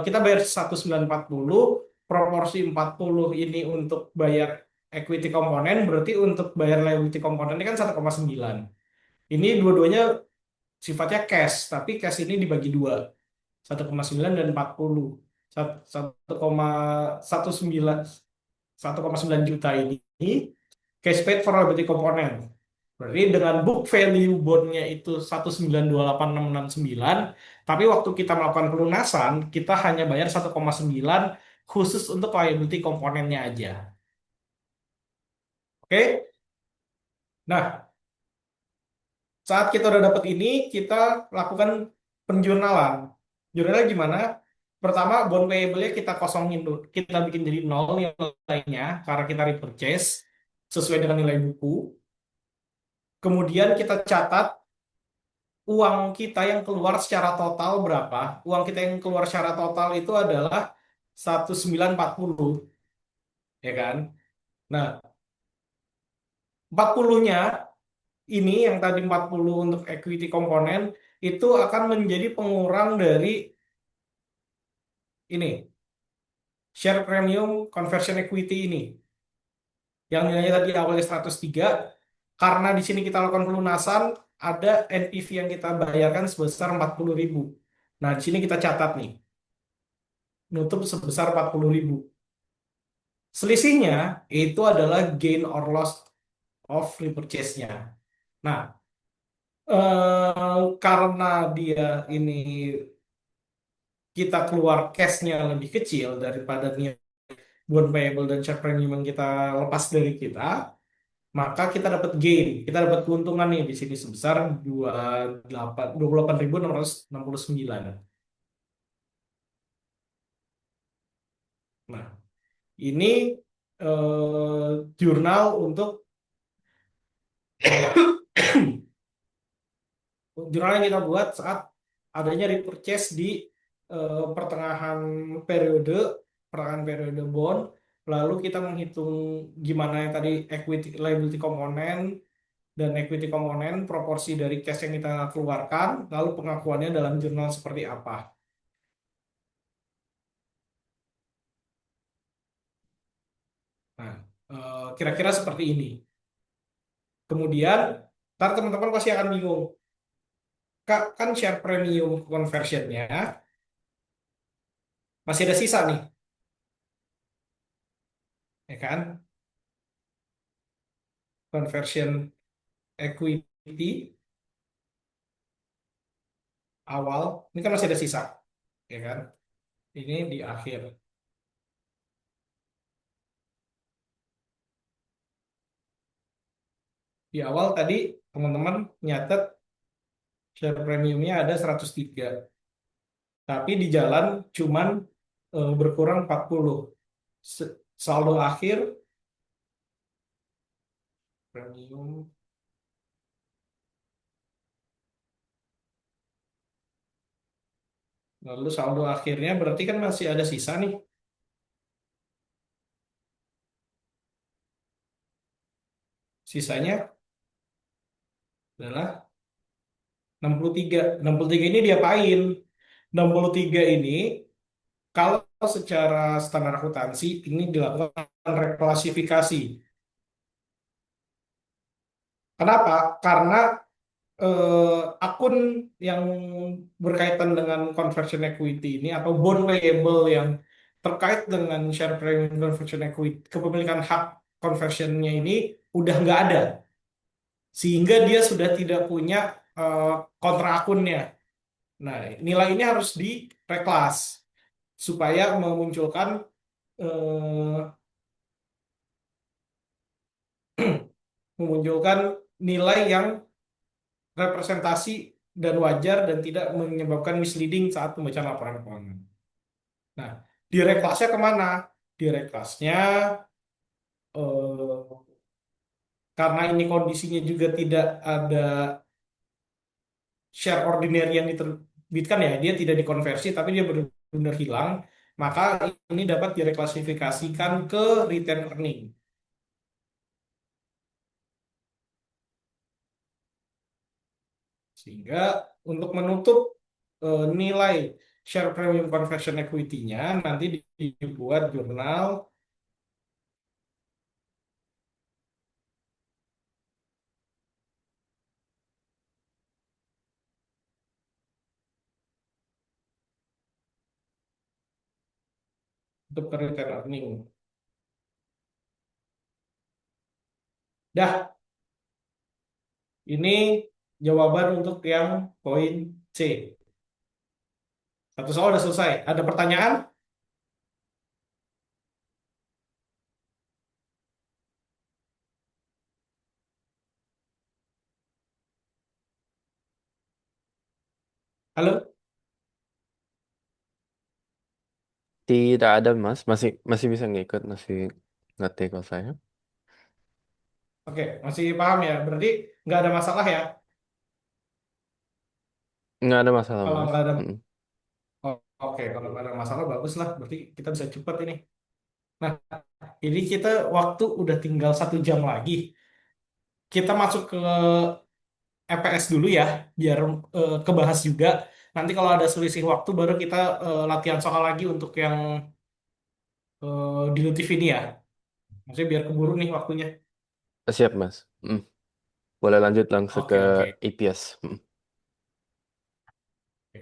Speaker 1: kita bayar 1940, proporsi 40 ini untuk bayar equity komponen, berarti untuk bayar liability komponen ini kan 1,9. Ini dua-duanya sifatnya cash, tapi cash ini dibagi dua, 1,9 dan 40. 1,19 1,9 juta ini cash paid for liability component. Berarti dengan book value bondnya itu 1928669, tapi waktu kita melakukan pelunasan, kita hanya bayar 1,9 khusus untuk liability komponennya aja. Oke? Nah, Saat kita udah dapat ini, kita lakukan penjurnalan. Jurnalnya gimana? Pertama, bond payable-nya kita kosongin dulu. Kita bikin jadi nol nilainya karena kita repurchase sesuai dengan nilai buku. Kemudian kita catat uang kita yang keluar secara total berapa. Uang kita yang keluar secara total itu adalah 1940, ya kan? Nah, 40-nya ini yang tadi 40 untuk equity komponen itu akan menjadi pengurang dari ini share premium conversion equity ini yang nilainya tadi awalnya 103 karena di sini kita lakukan pelunasan ada NPV yang kita bayarkan sebesar 40.000. Nah, di sini kita catat nih nutup sebesar 40.000. Selisihnya itu adalah gain or loss of repurchase-nya. Nah, karena dia ini kita keluar cash-nya lebih kecil daripada bond payable dan share premium yang kita lepas dari kita, maka kita dapat gain, kita dapat keuntungan nih di sini sebesar 28.669. Nah, ini jurnal untuk jurnal yang kita buat saat adanya repurchase di pertengahan periode pertengahan periode bond, lalu kita menghitung gimana yang tadi equity liability komponen dan equity komponen proporsi dari cash yang kita keluarkan, lalu pengakuannya dalam jurnal seperti apa. Nah, kira-kira seperti ini. Kemudian, ntar teman-teman pasti akan bingung. Kak, kan share premium conversionnya masih ada sisa nih, ya kan? Conversion equity awal, ini kan masih ada sisa, ya kan? Ini di akhir. Di awal tadi teman-teman nyatet share premiumnya ada 103, tapi di jalan cuman berkurang 40. Saldo akhir premium, lalu saldo akhirnya berarti kan masih ada sisa nih. Sisanya adalah 63. 63 ini diapain? 63 ini kalau secara standar akuntansi ini dilakukan reklasifikasi. Kenapa? Karena akun yang berkaitan dengan conversion equity ini atau bond payable yang terkait dengan share premium conversion equity, kepemilikan hak conversionnya ini udah nggak ada, sehingga dia sudah tidak punya eh, kontra akunnya. Nah, nilai ini harus direklas supaya eh, memunculkan nilai yang representasi dan wajar dan tidak menyebabkan misleading saat pembacaan laporan keuangan. Nah, direklasnya kemana? Direklasnya karena ini kondisinya juga tidak ada share ordinary yang diterbitkan ya, dia tidak dikonversi tapi dia benar-benar hilang, maka ini dapat direklasifikasikan ke return earning. Sehingga untuk menutup nilai share premium conversion equity-nya nanti dibuat jurnal untuk ke return earning. Dah, ini jawaban untuk yang poin C. Satu soal udah selesai. Ada pertanyaan? Halo?
Speaker 2: Tidak ada Mas, masih masih bisa ngikut, masih ngerti kalau saya.
Speaker 1: Oke, masih paham ya? Berarti nggak ada masalah ya?
Speaker 2: Nggak ada masalah
Speaker 1: Kalau
Speaker 2: Mas.
Speaker 1: nggak ada,
Speaker 2: Mm.
Speaker 1: oh, oke, kalau nggak ada masalah bagus lah. Berarti kita bisa cepat ini. Nah, ini kita waktu udah tinggal 1 jam lagi. Kita masuk ke EPS dulu ya, biar kebahas juga. Nanti kalau ada selisih waktu, baru kita latihan soal lagi untuk yang dilutif ini ya. Maksudnya biar keburu nih waktunya.
Speaker 2: Siap Mas. Mm. Boleh lanjut langsung ke
Speaker 1: Oke, oke.
Speaker 2: IPS. Mm.
Speaker 1: Oke.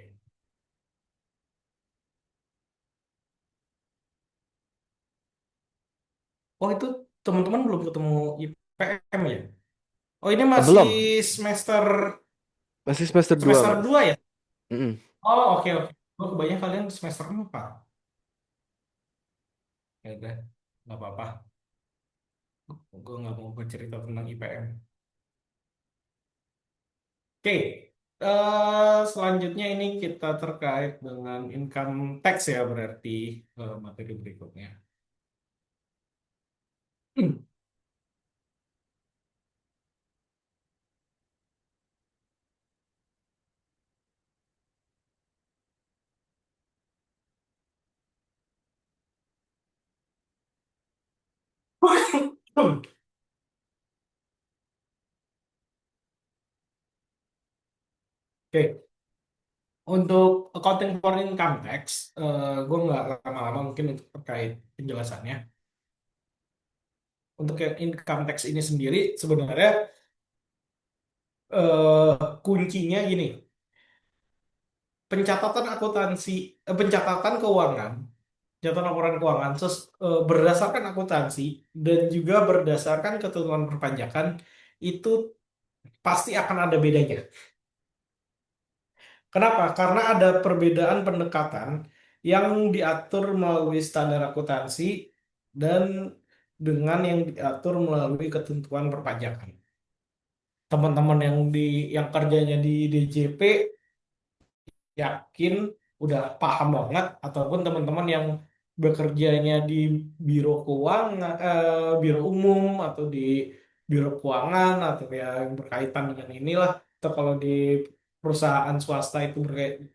Speaker 1: Oh, itu teman-teman belum ketemu IPM ya? Oh, ini masih
Speaker 2: Belum,
Speaker 1: semester
Speaker 2: masih semester 2
Speaker 1: semester
Speaker 2: Mas.
Speaker 1: 2 ya?
Speaker 2: Mm.
Speaker 1: Oh, oke, oke. Oh, kebanyakan kalian semester 4. Ya udah, nggak apa-apa. Gue nggak mau bercerita tentang IPM. Oke, selanjutnya ini kita terkait dengan income tax ya berarti materi berikutnya. Oke, untuk accounting for income tax, gue nggak lama-lama mungkin untuk terkait penjelasannya. Untuk yang income tax ini sendiri sebenarnya kuncinya gini, pencatatan akuntansi, pencatatan keuangan, pencatatan laporan keuangan berdasarkan akuntansi dan juga berdasarkan ketentuan perpajakan itu pasti akan ada bedanya. Kenapa? Karena ada perbedaan pendekatan yang diatur melalui standar akuntansi dan dengan yang diatur melalui ketentuan perpajakan. Teman-teman yang kerjanya di DJP yakin udah paham banget, ataupun teman-teman yang bekerjanya di biro keuangan, biro umum atau di biro keuangan atau yang berkaitan dengan inilah, atau kalau di perusahaan swasta itu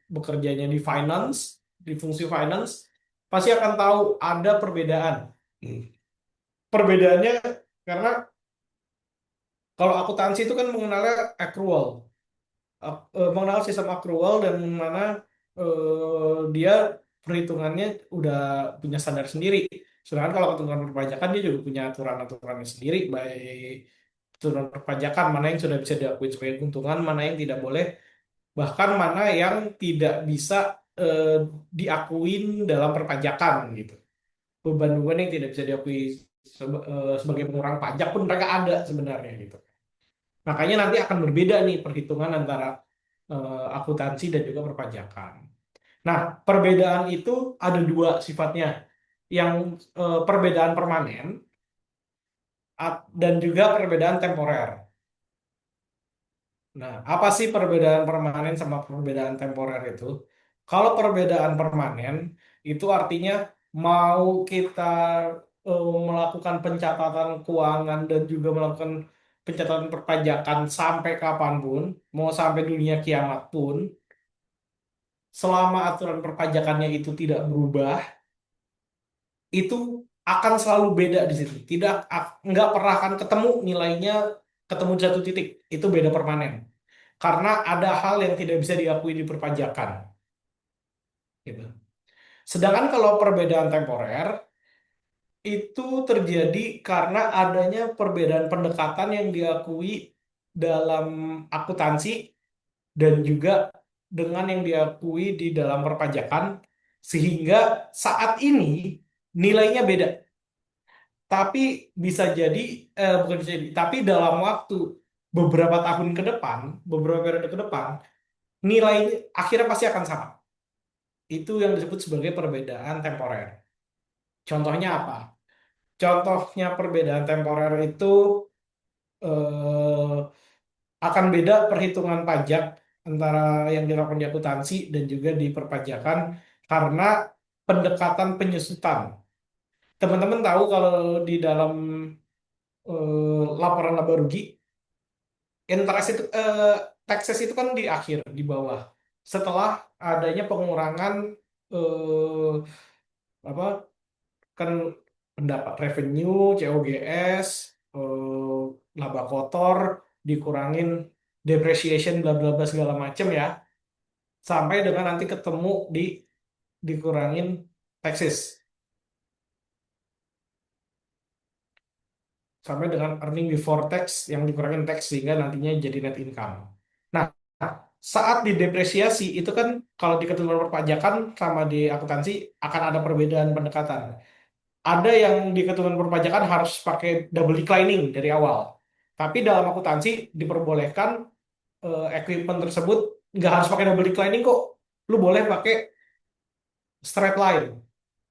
Speaker 1: bekerjanya di finance, di fungsi finance, pasti akan tahu ada perbedaan. Hmm. Perbedaannya karena kalau akuntansi itu kan mengenalnya accrual, mengenal sistem accrual dan mana dia perhitungannya udah punya standar sendiri. Sedangkan kalau ketentuan perpajakan dia juga punya aturan-aturannya sendiri, baik aturan perpajakan mana yang sudah bisa diakui sebagai keuntungan, mana yang tidak boleh, bahkan mana yang tidak bisa diakuin dalam perpajakan gitu. Beban-beban yang tidak bisa diakui sebagai pengurang pajak pun mereka ada sebenarnya gitu. Makanya nanti akan berbeda nih perhitungan antara akuntansi dan juga perpajakan. Nah, perbedaan itu ada dua sifatnya. Yang perbedaan permanen dan juga perbedaan temporer. Nah, apa sih perbedaan permanen sama perbedaan temporer itu? Kalau perbedaan permanen itu artinya mau kita melakukan pencatatan keuangan dan juga melakukan pencatatan perpajakan sampai kapanpun, mau sampai dunia kiamat pun, selama aturan perpajakannya itu tidak berubah, itu akan selalu beda di situ. Nggak pernah akan ketemu nilainya ketemu di satu titik. Itu beda permanen. Karena ada hal yang tidak bisa diakui di perpajakan. Gitu. Sedangkan kalau perbedaan temporer itu terjadi karena adanya perbedaan pendekatan yang diakui dalam akuntansi dan juga dengan yang diakui di dalam perpajakan, sehingga saat ini nilainya beda. Tapi bisa jadi, bukan bisa jadi, tapi dalam waktu beberapa tahun ke depan, beberapa periode ke depan, nilai akhirnya pasti akan sama. Itu yang disebut sebagai perbedaan temporer. Contohnya apa? Contohnya perbedaan temporer itu akan beda perhitungan pajak. antara yang dilakukan di akuntansi dan juga di perpajakan karena pendekatan penyusutan. Teman-teman tahu kalau di dalam laporan laba rugi, interest itu taxes itu kan di akhir di bawah. Setelah adanya pengurangan eh, apa kan pendapat revenue, COGS, laba kotor, dikurangin depreciation bla bla bla segala macam ya, sampai dengan nanti ketemu di dikurangin taxes sampai dengan earning before tax yang dikurangin tax sehingga nantinya jadi net income. Nah, saat didepresiasi itu kan kalau di ketentuan perpajakan sama di akuntansi akan ada perbedaan pendekatan. Ada yang di ketentuan perpajakan harus pakai double declining dari awal. Tapi dalam akuntansi diperbolehkan equipment tersebut nggak harus pakai double declining kok. Lu boleh pakai straight line.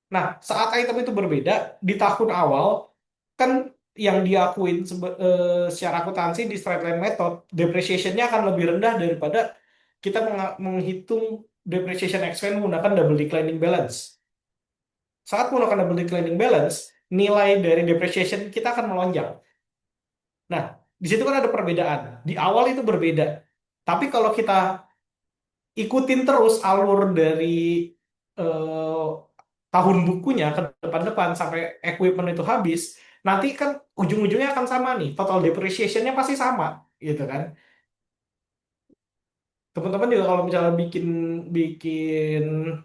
Speaker 1: Nah, saat item itu berbeda, di tahun awal, kan yang diakuin secara akuntansi di straight line method, depreciation-nya akan lebih rendah daripada kita menghitung depreciation expense menggunakan double declining balance. Saat menggunakan double declining balance, nilai dari depreciation kita akan melonjak. Nah, di situ kan ada perbedaan. Di awal itu berbeda. Tapi kalau kita ikutin terus alur dari eh, tahun bukunya ke depan-depan sampai equipment itu habis, nanti kan ujung-ujungnya akan sama nih. Total depreciation-nya pasti sama, gitu kan. Teman-teman juga kalau misalnya bikin bikin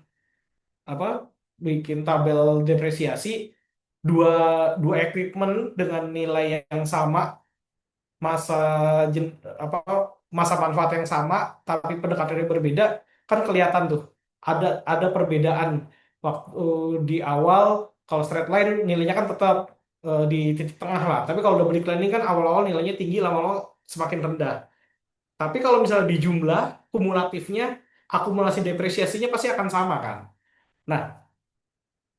Speaker 1: apa bikin tabel depresiasi dua dua equipment dengan nilai yang sama masa apa masa manfaat yang sama tapi pendekatannya berbeda kan kelihatan tuh ada perbedaan waktu di awal. Kalau straight line nilainya kan tetap di titik tengah lah, tapi kalau double declining kan awal-awal nilainya tinggi, lama-lama semakin rendah. Tapi kalau misalnya di jumlah kumulatifnya akumulasi depresiasinya pasti akan sama kan. Nah,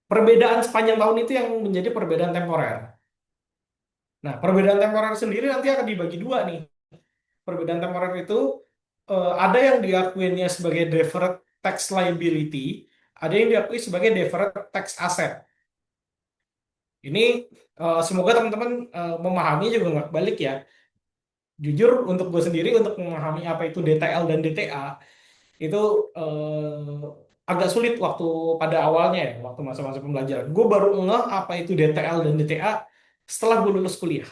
Speaker 1: perbedaan sepanjang tahun itu yang menjadi perbedaan temporer. Nah, perbedaan temporer sendiri nanti akan dibagi dua nih. Perbedaan temporer itu ada yang diakuinya sebagai deferred tax liability, ada yang diakui sebagai deferred tax asset. Ini semoga teman-teman memahami juga nggak balik ya. Jujur untuk gue sendiri untuk memahami apa itu DTL dan DTA itu agak sulit waktu pada awalnya ya, waktu masa-masa pembelajaran. Gue baru ngeh apa itu DTL dan DTA setelah gue lulus kuliah.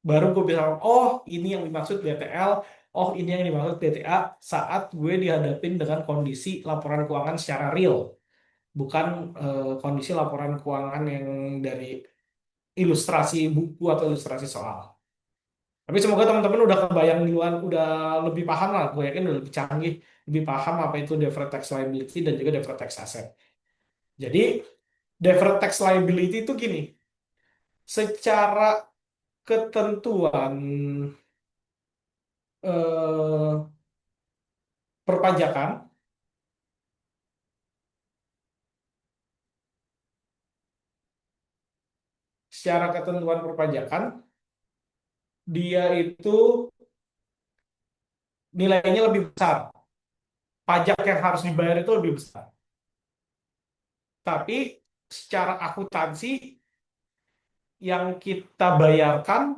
Speaker 1: Baru gue bisa, oh ini yang dimaksud DTL, oh ini yang dimaksud DTA saat gue dihadapin dengan kondisi laporan keuangan secara real, bukan kondisi laporan keuangan yang dari ilustrasi buku atau ilustrasi soal. Tapi semoga teman-teman udah kebayang duluan, udah lebih paham lah, gue yakin udah lebih canggih, lebih paham apa itu deferred tax liability dan juga deferred tax asset. Jadi, deferred tax liability itu gini, secara ketentuan eh, perpajakan, secara ketentuan perpajakan, dia itu nilainya lebih besar. Pajak yang harus dibayar itu lebih besar. Tapi secara akuntansi yang kita bayarkan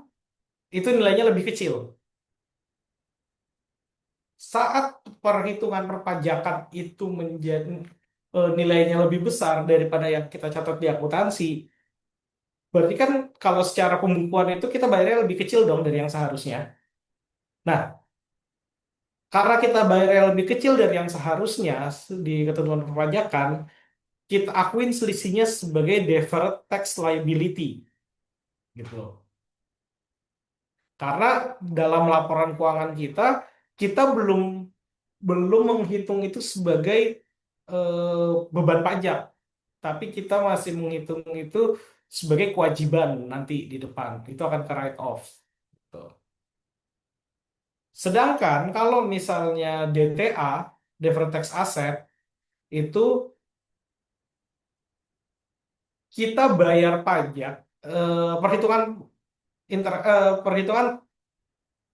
Speaker 1: itu nilainya lebih kecil. Saat perhitungan perpajakan itu menjadi nilainya lebih besar daripada yang kita catat di akuntansi, berarti kan kalau secara pembukuan itu kita bayarnya lebih kecil dong dari yang seharusnya. Nah, karena kita bayarnya lebih kecil dari yang seharusnya di ketentuan perpajakan, kita akuin selisihnya sebagai deferred tax liability gitu loh. Karena dalam laporan keuangan kita, kita belum belum menghitung itu sebagai beban pajak, tapi kita masih menghitung itu sebagai kewajiban nanti di depan. Itu akan ke write off. Gitu. Sedangkan kalau misalnya DTA, Deferred Tax Asset, itu kita bayar pajak, perhitungan perhitungan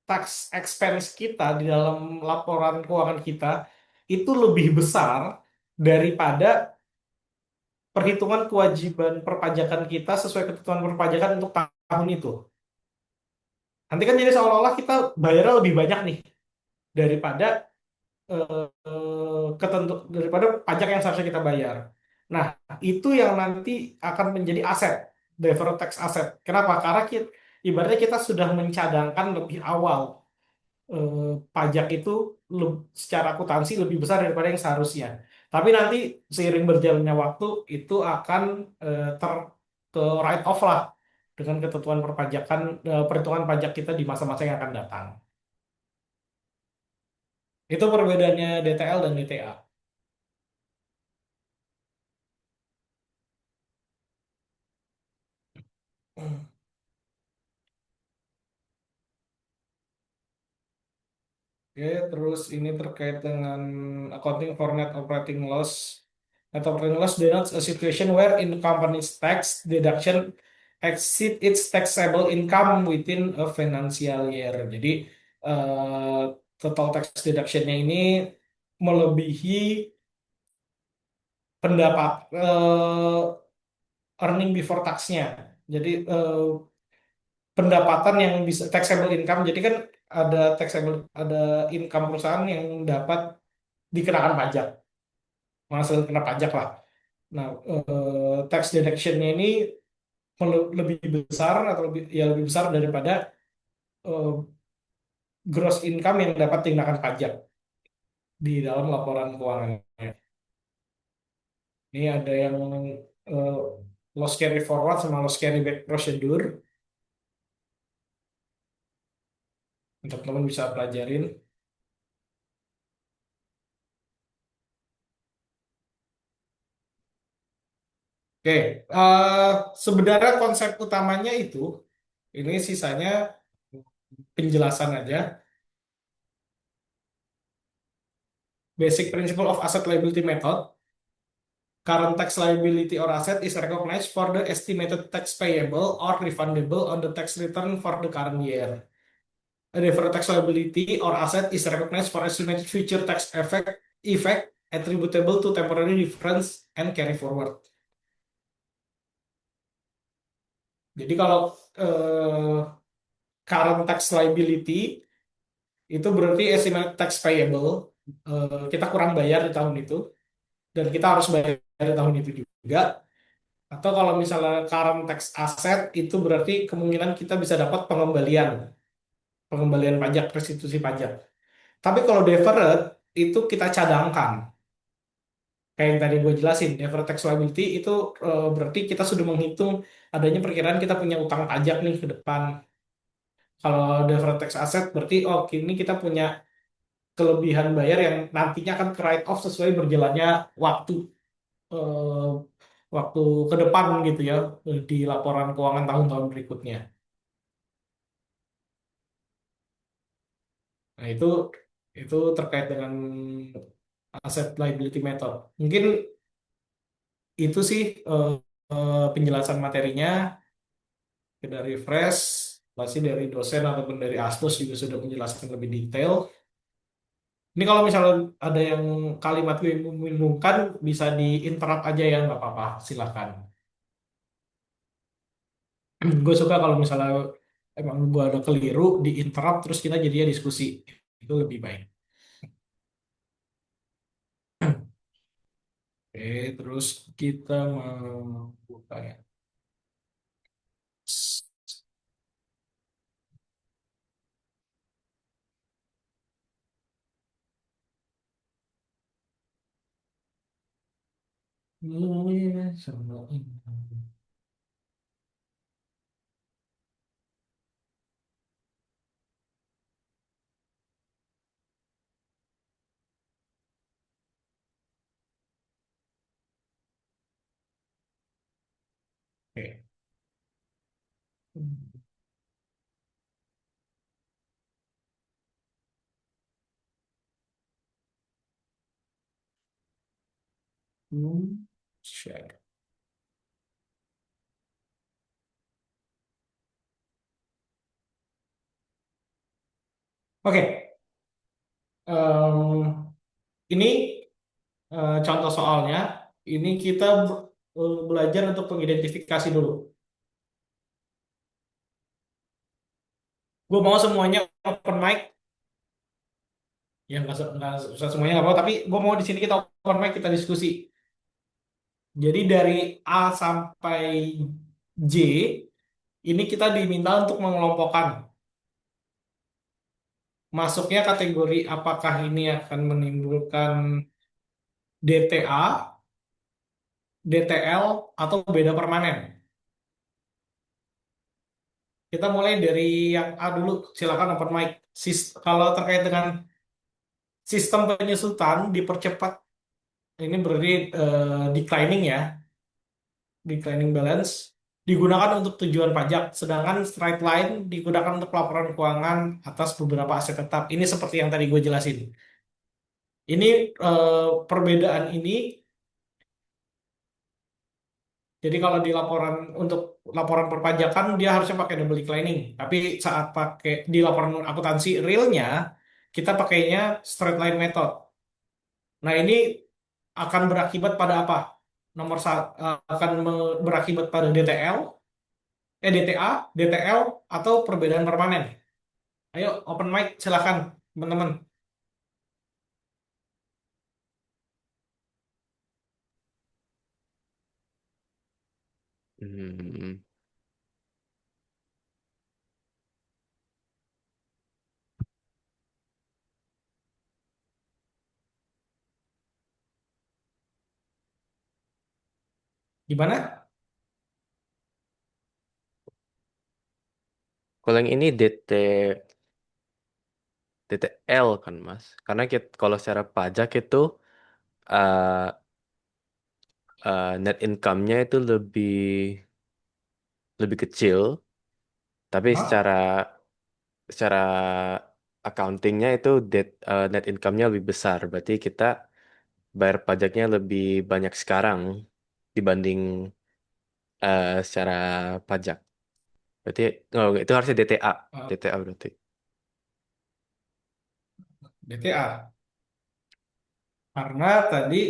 Speaker 1: tax expense kita di dalam laporan keuangan kita itu lebih besar daripada perhitungan kewajiban perpajakan kita sesuai ketentuan perpajakan untuk tahun itu. Nanti kan jadi seolah-olah kita bayarnya lebih banyak nih daripada daripada pajak yang seharusnya kita bayar. Nah, itu yang nanti akan menjadi aset, deferred tax asset. Kenapa? Karena ibaratnya kita sudah mencadangkan lebih awal pajak itu secara akuntansi lebih besar daripada yang seharusnya. Tapi nanti seiring berjalannya waktu itu akan ter ke write off lah dengan ketentuan perpajakan perhitungan pajak kita di masa-masa yang akan datang. Itu perbedaannya DTL dan DTA. Oke, terus ini terkait dengan accounting for net operating loss. Net operating loss denotes a situation where in company's tax deduction exceed its taxable income within a financial year. Jadi total tax deductionnya ini melebihi pendapat earning before tax-nya. Jadi pendapatan yang bisa taxable income. Jadi kan ada income perusahaan yang dapat dikenakan pajak, menghasilkan kena pajak lah. Nah, tax deduction-nya ini lebih besar atau lebih besar daripada eh, gross income yang dapat dikenakan pajak di dalam laporan keuangannya. Ini ada yang eh, loss carry forward sama loss carry back procedure. Untuk teman bisa pelajarin. Oke, sebenarnya konsep utamanya itu, ini sisanya penjelasan aja. Basic principle of asset liability method. Current tax liability or asset is recognized for the estimated tax payable or refundable on the tax return for the current year. A deferred tax liability or asset is recognized for estimated future tax effect attributable to temporary difference and carry forward. Jadi kalau eh, current tax liability itu berarti estimated tax payable, kita kurang bayar di tahun itu dan kita harus bayar di tahun itu juga. Atau kalau misalnya current tax asset itu berarti kemungkinan kita bisa dapat pengembalian pajak, restitusi pajak. Tapi kalau deferred itu kita cadangkan. Kayak yang tadi gue jelasin, deferred tax liability itu berarti kita sudah menghitung adanya perkiraan kita punya utang pajak nih ke depan. Kalau deferred tax asset berarti oh kini kita punya kelebihan bayar yang nantinya akan ke write off sesuai berjalannya waktu eh, waktu ke depan gitu ya di laporan keuangan tahun-tahun berikutnya. Nah, itu terkait dengan asset liability method. Mungkin itu sih penjelasan materinya. Kita refresh, pasti dari dosen ataupun dari Astos juga sudah menjelaskan lebih detail. Ini kalau misalnya ada yang kalimat gue membingungkan, bisa diinterrupt aja ya, nggak apa-apa, silakan. Gue suka kalau misalnya emang gue ada keliru, diinterrupt terus kita jadinya diskusi. Itu lebih baik. Oke, terus kita mau buka ya. Ini sama ini. Oke. Share. Oke, em, ini contoh soalnya. Ini kita belajar untuk mengidentifikasi dulu. Gue mau semuanya open mic, ya nggak usah semuanya nggak mau, tapi gue mau di sini kita open mic, kita diskusi. Jadi dari A sampai J ini kita diminta untuk mengelompokkan masuknya kategori apakah ini akan menimbulkan DTA, DTL, atau beda permanen. Kita mulai dari yang A dulu, silakan open mic. Kalau terkait dengan sistem penyusutan dipercepat, ini berarti declining ya, declining balance digunakan untuk tujuan pajak, sedangkan straight line digunakan untuk laporan keuangan atas beberapa aset tetap. Ini seperti yang tadi gue jelasin. Ini perbedaan ini, jadi kalau di laporan untuk laporan perpajakan dia harusnya pakai double declining, tapi saat pakai di laporan akuntansi realnya kita pakainya straight line method. Nah, ini akan berakibat pada apa? Akan berakibat pada DTL, DTA, DTL, atau perbedaan permanen. Ayo, open mic, silakan, teman-teman.
Speaker 2: Hmm,
Speaker 1: Gimana?
Speaker 2: Kalau yang ini DTL kan Mas, karena kalau secara pajak itu eh, net income-nya itu lebih lebih kecil, tapi
Speaker 1: Hah?
Speaker 2: secara accounting-nya itu net income-nya lebih besar. Berarti kita bayar pajaknya lebih banyak sekarang dibanding secara pajak. Berarti oh, itu harusnya DTA.
Speaker 1: Eh,
Speaker 2: DTA berarti.
Speaker 1: DTA. Karena tadi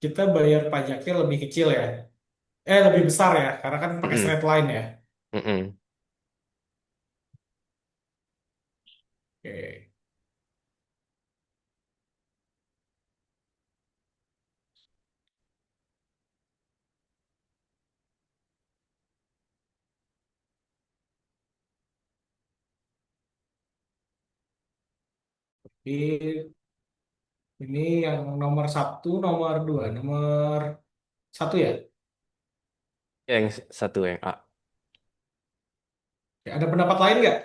Speaker 1: kita bayar pajaknya lebih kecil ya. Lebih besar ya, karena kan pakai
Speaker 2: Mm-mm,
Speaker 1: straight line ya.
Speaker 2: mm-mm.
Speaker 1: Oke. Ini, ini yang nomor satu, nomor dua, nomor satu ya.
Speaker 2: Yang satu yang A.
Speaker 1: Ya, ada pendapat lain nggak?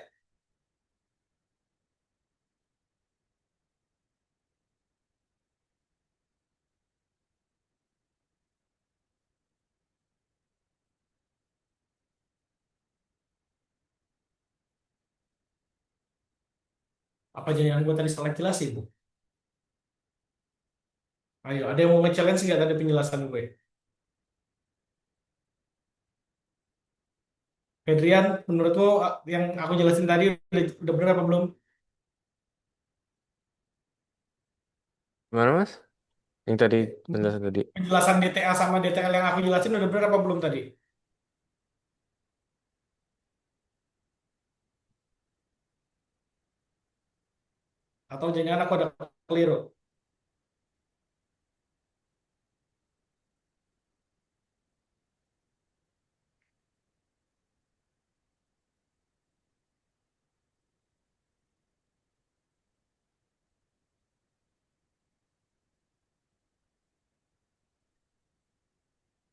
Speaker 1: Apa jangan gue tadi salah jelasin? Ayo, ada yang mau nge-challenge nggak tadi penjelasan gue? Fedrian, menurutmu yang aku jelasin tadi udah benar apa belum?
Speaker 2: Gimana Mas? Yang tadi penjelasan tadi.
Speaker 1: Penjelasan DTA sama DTL yang aku jelasin udah benar apa belum tadi? Atau jangan aku ada keliru?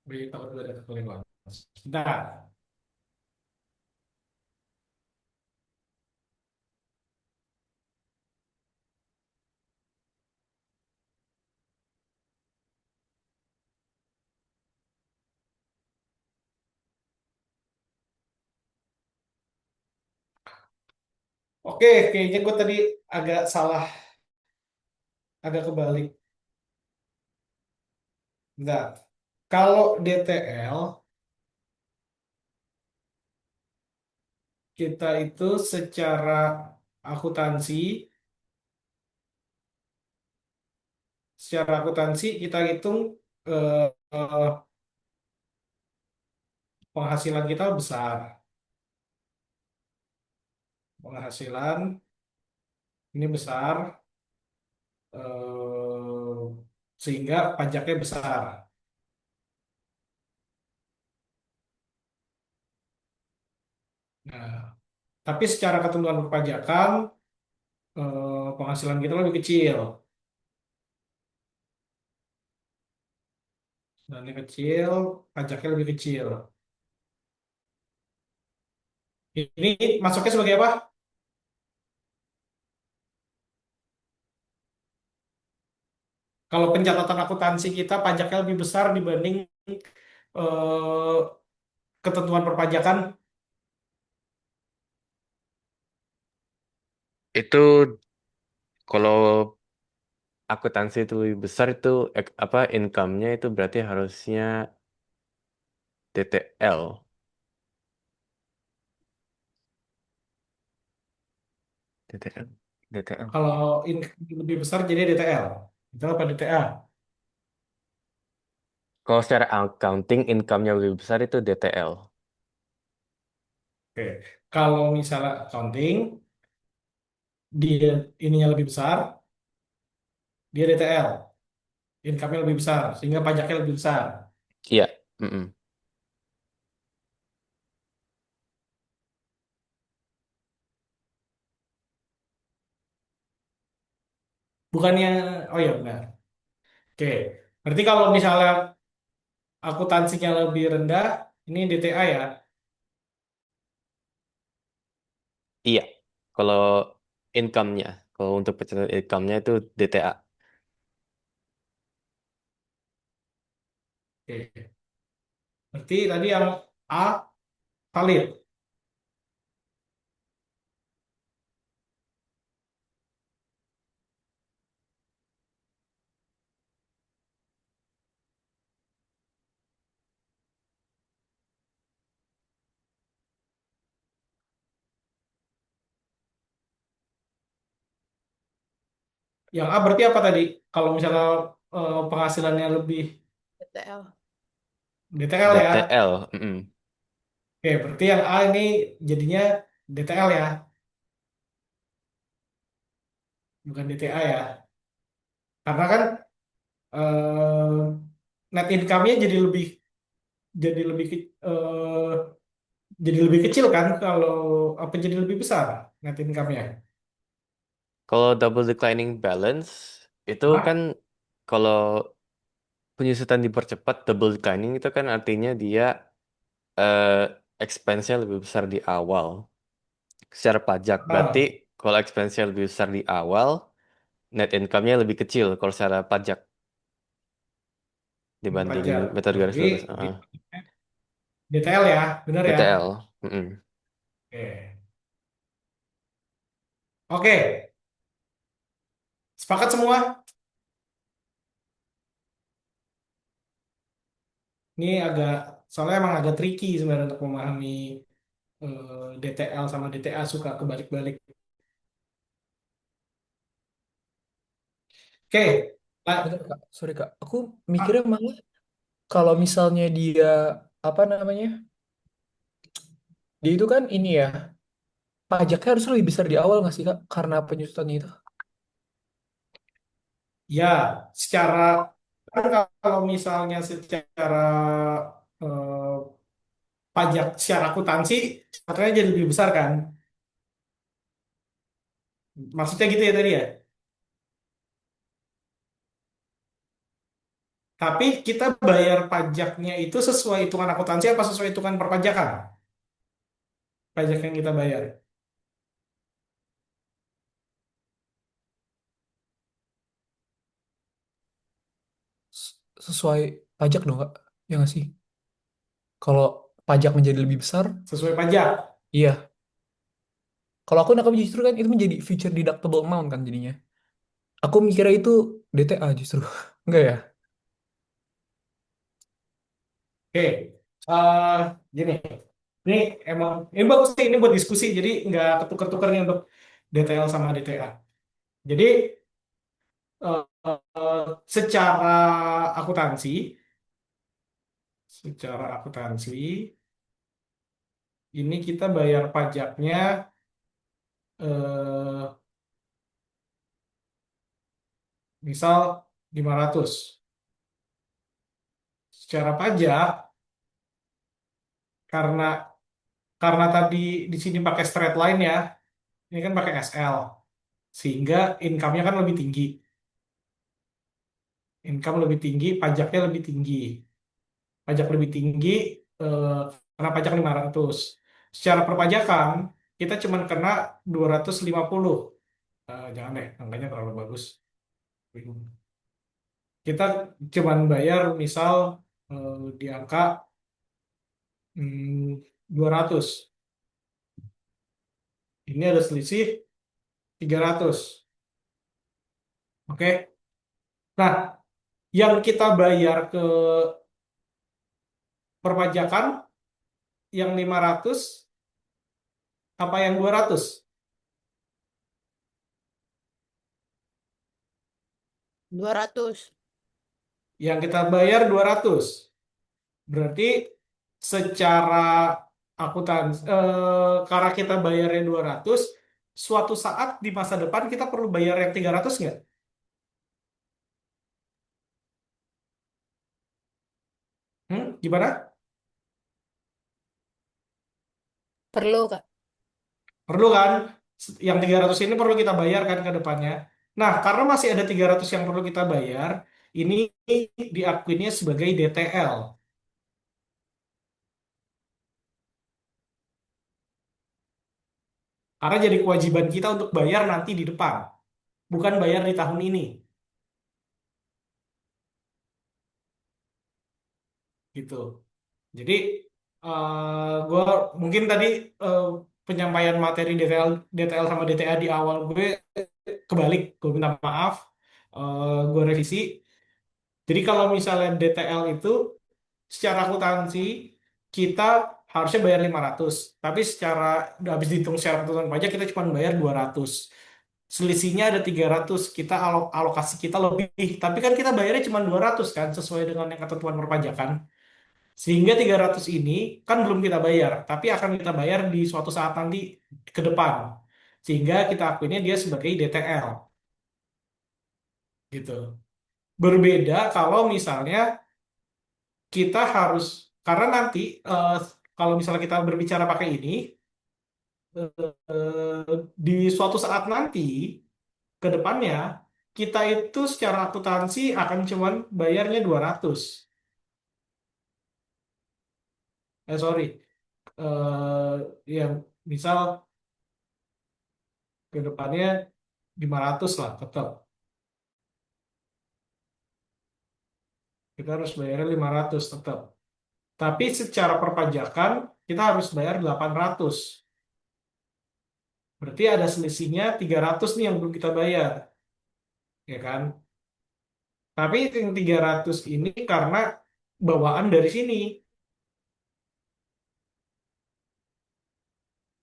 Speaker 1: Beritahu dulu ada kekeliruan. Sebentar. Oke, kayaknya gue tadi agak salah, agak kebalik. Enggak. Kalau DTL, kita itu akuntansi, secara akuntansi kita hitung eh, eh, penghasilan kita besar. Penghasilan ini besar, sehingga pajaknya besar. Nah, tapi secara ketentuan perpajakan, penghasilan kita lebih kecil. Dan ini kecil, pajaknya lebih kecil. Ini masuknya sebagai apa? Kalau pencatatan akuntansi kita pajaknya lebih besar dibanding eh, ketentuan perpajakan.
Speaker 2: Itu kalau akuntansi itu lebih besar itu apa income-nya itu berarti harusnya DTL. DTL. DTL.
Speaker 1: Kalau lebih besar jadi DTL. Itu apa DTA?
Speaker 2: Kalau secara accounting income-nya lebih besar itu DTL.
Speaker 1: Oke. Kalau misalnya accounting, dia ininya lebih besar, dia DTL. Income-nya lebih besar, sehingga pajaknya lebih besar.
Speaker 2: Iya. Mm-mm.
Speaker 1: Bukannya, oh ya benar. Oke. Berarti kalau misalnya akuntansinya lebih rendah, ini DTA ya.
Speaker 2: Iya. Kalau income-nya, kalau untuk pencatatan income-nya itu DTA.
Speaker 1: Oke. Berarti tadi yang A valid. Yang A berarti apa tadi? Kalau misalnya penghasilannya lebih
Speaker 3: BTL.
Speaker 1: DTL ya.
Speaker 2: DTL. Mm-mm.
Speaker 1: Oke, berarti yang A ini jadinya DTL ya, bukan DTA ya. Karena kan eh, net income-nya jadi lebih ke- eh, jadi lebih kecil kan kalau apa jadi lebih besar net income-nya.
Speaker 2: Kalau double declining balance itu kan
Speaker 1: Hah?
Speaker 2: kalau penyusutan dipercepat double declining itu kan artinya dia eh, expense-nya lebih besar di awal secara pajak. Berarti
Speaker 1: Ah,
Speaker 2: kalau expense-nya lebih besar di awal, net income-nya lebih kecil kalau secara pajak dibanding
Speaker 1: pajak.
Speaker 2: metode garis
Speaker 1: Berarti
Speaker 2: lurus.
Speaker 1: DTL ya, benar ya.
Speaker 2: DTL. Mm-mm.
Speaker 1: Oke. Oke, sepakat semua? Ini agak, soalnya emang agak tricky sebenarnya untuk memahami DTL sama DTA suka kebalik-balik. Oke,
Speaker 3: Bentar, Kak. Sorry, Kak. Aku mikirnya
Speaker 1: ah,
Speaker 3: malah kalau misalnya dia apa namanya? Dia itu kan ini ya, pajaknya harus lebih besar di awal nggak sih, Kak? Karena penyusutannya itu.
Speaker 1: ya, secara kan kalau misalnya secara eh, pajak secara akuntansi, katanya jadi lebih besar kan? Maksudnya gitu ya tadi ya. Tapi kita bayar pajaknya itu sesuai hitungan akuntansi apa sesuai hitungan perpajakan? Pajak yang kita bayar.
Speaker 3: Sesuai pajak dong, Kak. Ya nggak sih? Kalau pajak menjadi lebih besar,
Speaker 1: Sesuai pajak.
Speaker 3: iya. Kalau aku nangkap justru kan itu menjadi future deductible amount kan jadinya. Aku mikirnya itu DTA justru. Enggak ya?
Speaker 1: Oke, gini. Ini emang ini bagus sih, ini buat diskusi, jadi nggak ketukar-tukar nih untuk DTL sama DTA. Jadi secara akuntansi, secara akuntansi ini kita bayar pajaknya eh, misal 500. Secara pajak karena tadi di sini pakai straight line ya, ini kan pakai SL, sehingga income-nya kan lebih tinggi. Income lebih tinggi, pajaknya lebih tinggi. Pajak lebih tinggi eh, karena pajak 500. Secara perpajakan, kita cuma kena 250. Jangan deh, angkanya terlalu bagus. Kita cuma bayar misal di angka 200. Ini ada selisih 300. Oke. Nah, yang kita bayar ke perpajakan yang 500 apa yang 200?
Speaker 4: 200.
Speaker 1: Yang kita bayar 200. Berarti secara akuntansi karena kita bayarnya 200, suatu saat di masa depan kita perlu bayar yang 300 nggak? Gimana?
Speaker 4: Perlu, Kak.
Speaker 1: Perlu kan? Yang 300 ini perlu kita bayar kan ke depannya. Nah, karena masih ada 300 yang perlu kita bayar, ini diakuinya sebagai DTL. Karena jadi kewajiban kita untuk bayar nanti di depan, bukan bayar di tahun ini, gitu. Jadi, gue mungkin tadi eh, penyampaian materi DTL sama DTA di awal gue kebalik, gue minta maaf, gue revisi. Jadi kalau misalnya DTL itu secara akuntansi kita harusnya bayar 500, tapi secara habis dihitung secara ketentuan pajak kita cuma bayar 200. Selisihnya ada 300, kita alokasi kita lebih, tapi kan kita bayarnya cuma 200 kan sesuai dengan yang ketentuan perpajakan. Sehingga 300 ini kan belum kita bayar, tapi akan kita bayar di suatu saat nanti ke depan. Sehingga kita akuinnya dia sebagai DTL gitu. Berbeda kalau misalnya kita harus, karena nanti eh, kalau misalnya kita berbicara pakai ini, di suatu saat nanti ke depannya kita itu secara akuntansi akan cuman bayarnya 200. Sorry. Yang misal ke depannya 500 lah tetap. Kita harus bayarnya 500 tetap. Tapi secara perpajakan kita harus bayar 800. Berarti ada selisihnya 300 nih yang belum kita bayar, ya kan? Tapi yang 300 ini karena bawaan dari sini.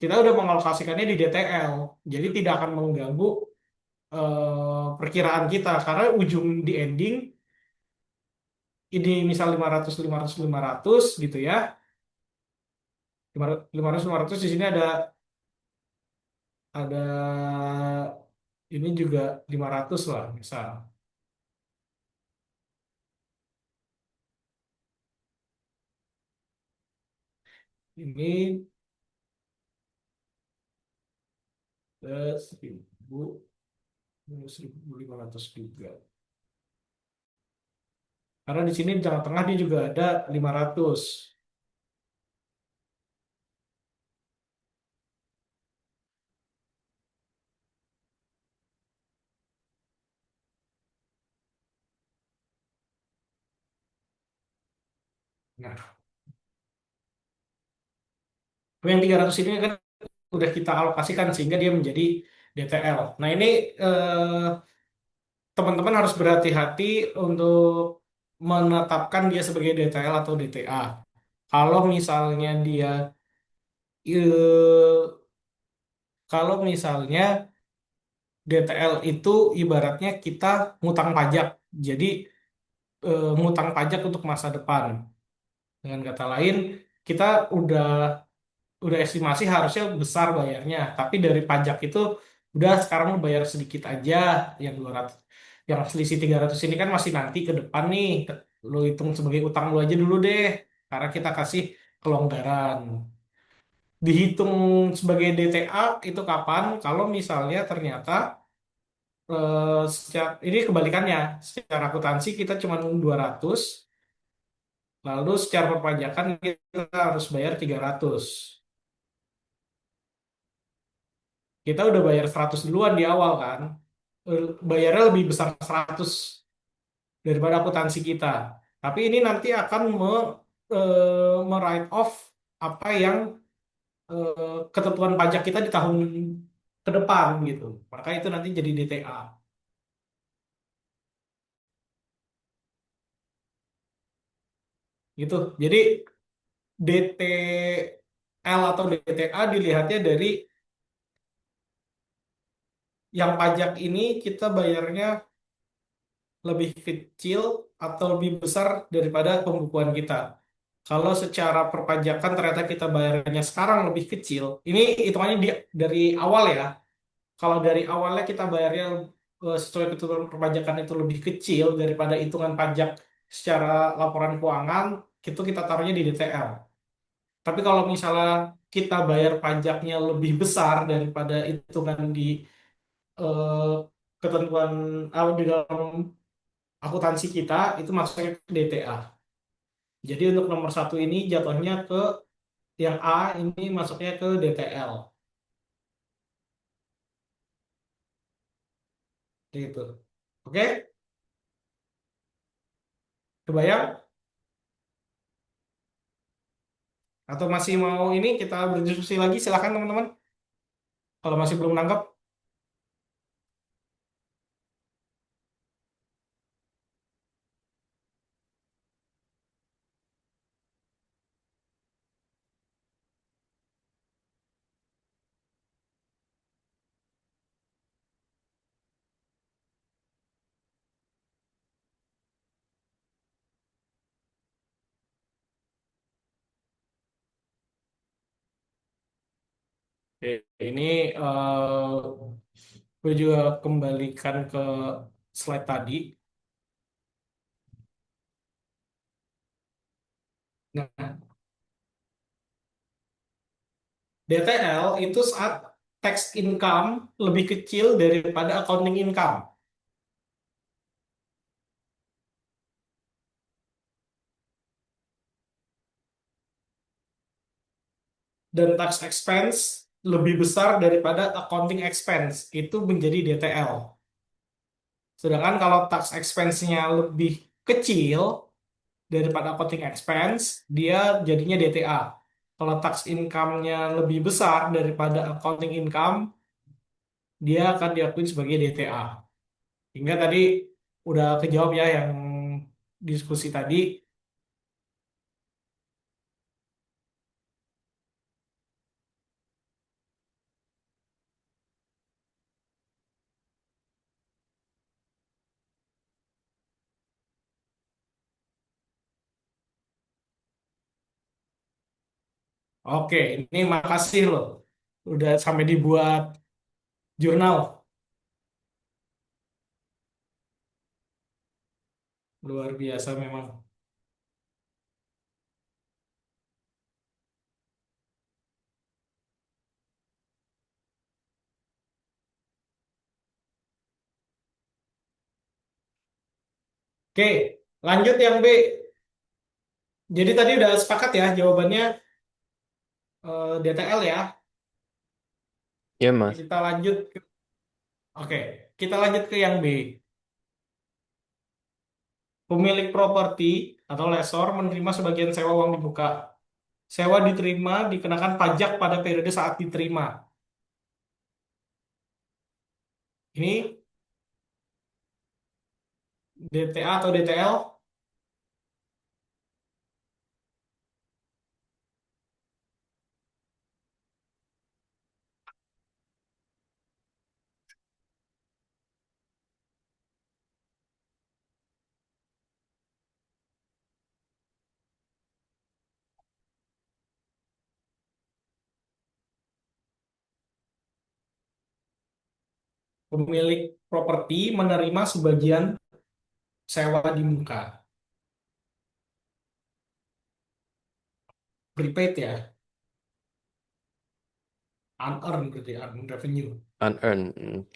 Speaker 1: Kita udah mengalokasikannya di DTL. Jadi tidak akan mengganggu perkiraan kita. Karena ujung di ending, ini misal 500, 500, 500 gitu ya. 500, 500 di sini ada ini juga 500 lah misal. Ini 1000, 1500 juga. Karena di sini di tengah-tengah dia juga ada 500. Nah, yang 300 ini kan udah kita alokasikan sehingga dia menjadi DTL. Nah, ini eh, teman-teman harus berhati-hati untuk menetapkan dia sebagai DTL atau DTA. Kalau misalnya dia eh, kalau misalnya DTL itu ibaratnya kita ngutang pajak. Jadi ngutang pajak untuk masa depan. Dengan kata lain, kita udah udah estimasi harusnya besar bayarnya, tapi dari pajak itu udah sekarang lu bayar sedikit aja, yang 200, yang selisih 300 ini kan masih nanti ke depan nih. Lu hitung sebagai utang lu aja dulu deh, karena kita kasih kelonggaran. Dihitung sebagai DTA itu kapan? Kalau misalnya ternyata ini kebalikannya, secara akuntansi kita cuma 200, lalu secara perpajakan kita harus bayar 300. Kita udah bayar 100 duluan di awal kan. Bayarnya lebih besar 100 daripada akuntansi kita. Tapi ini nanti akan write off apa yang ketentuan pajak kita di tahun ke depan gitu. Maka itu nanti jadi DTA gitu. Jadi DTL atau DTA dilihatnya dari yang pajak ini kita bayarnya lebih kecil atau lebih besar daripada pembukuan kita. Kalau secara perpajakan ternyata kita bayarnya sekarang lebih kecil, ini hitungannya dari awal ya. Kalau dari awalnya kita bayarnya sesuai ketentuan perpajakan itu lebih kecil daripada hitungan pajak secara laporan keuangan, itu kita taruhnya di DTL. Tapi kalau misalnya kita bayar pajaknya lebih besar daripada hitungan di eh, ketentuan di dalam akuntansi kita, itu masuknya ke DTA. Jadi untuk nomor satu ini jatuhnya ke yang A, ini masuknya ke DTL. Gitu. Oke? Kebayang? Atau masih mau ini kita berdiskusi lagi? Silakan teman-teman. Kalau masih belum nangkap. Oke, ini gue juga kembalikan ke slide tadi. Nah, DTL itu saat tax income lebih kecil daripada accounting income. Dan tax expense lebih besar daripada accounting expense. Itu menjadi DTL. Sedangkan kalau tax expense-nya lebih kecil daripada accounting expense, dia jadinya DTA. Kalau tax income-nya lebih besar daripada accounting income, dia akan diakui sebagai DTA. Hingga tadi udah kejawab ya yang diskusi tadi. Oke, ini makasih loh. Udah sampai dibuat jurnal. Luar biasa memang. Oke, lanjut yang B. Jadi tadi udah sepakat ya jawabannya DTL ya.
Speaker 2: Ya, Mas.
Speaker 1: Kita lanjut Oke, kita lanjut ke yang B. Pemilik properti atau lesor menerima sebagian sewa uang di muka. Sewa diterima dikenakan pajak pada periode saat diterima. Ini DTA atau DTL? Pemilik properti menerima sebagian sewa di muka. Prepaid ya, unearned berarti unearned revenue.
Speaker 2: Unearned.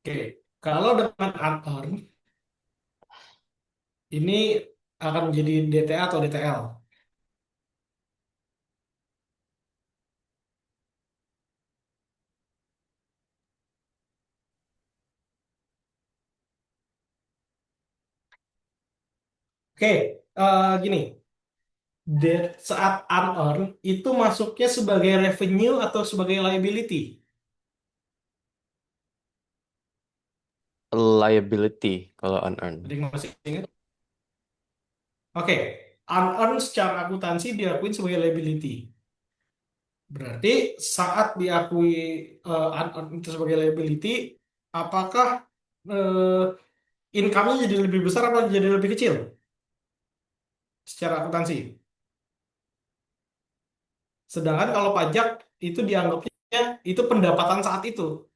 Speaker 1: Oke, kalau dengan unearned, ini akan menjadi DTA atau DTL. Oke, gini. Saat unearned itu masuknya sebagai revenue atau sebagai liability.
Speaker 2: Liability kalau unearned.
Speaker 1: Ada yang masih ingat? Oke, unearned secara akuntansi diakuin sebagai liability. Berarti saat diakui unearned itu sebagai liability, apakah eh, income-nya jadi lebih besar atau jadi lebih kecil secara akuntansi? Sedangkan kalau pajak itu dianggapnya itu pendapatan saat itu.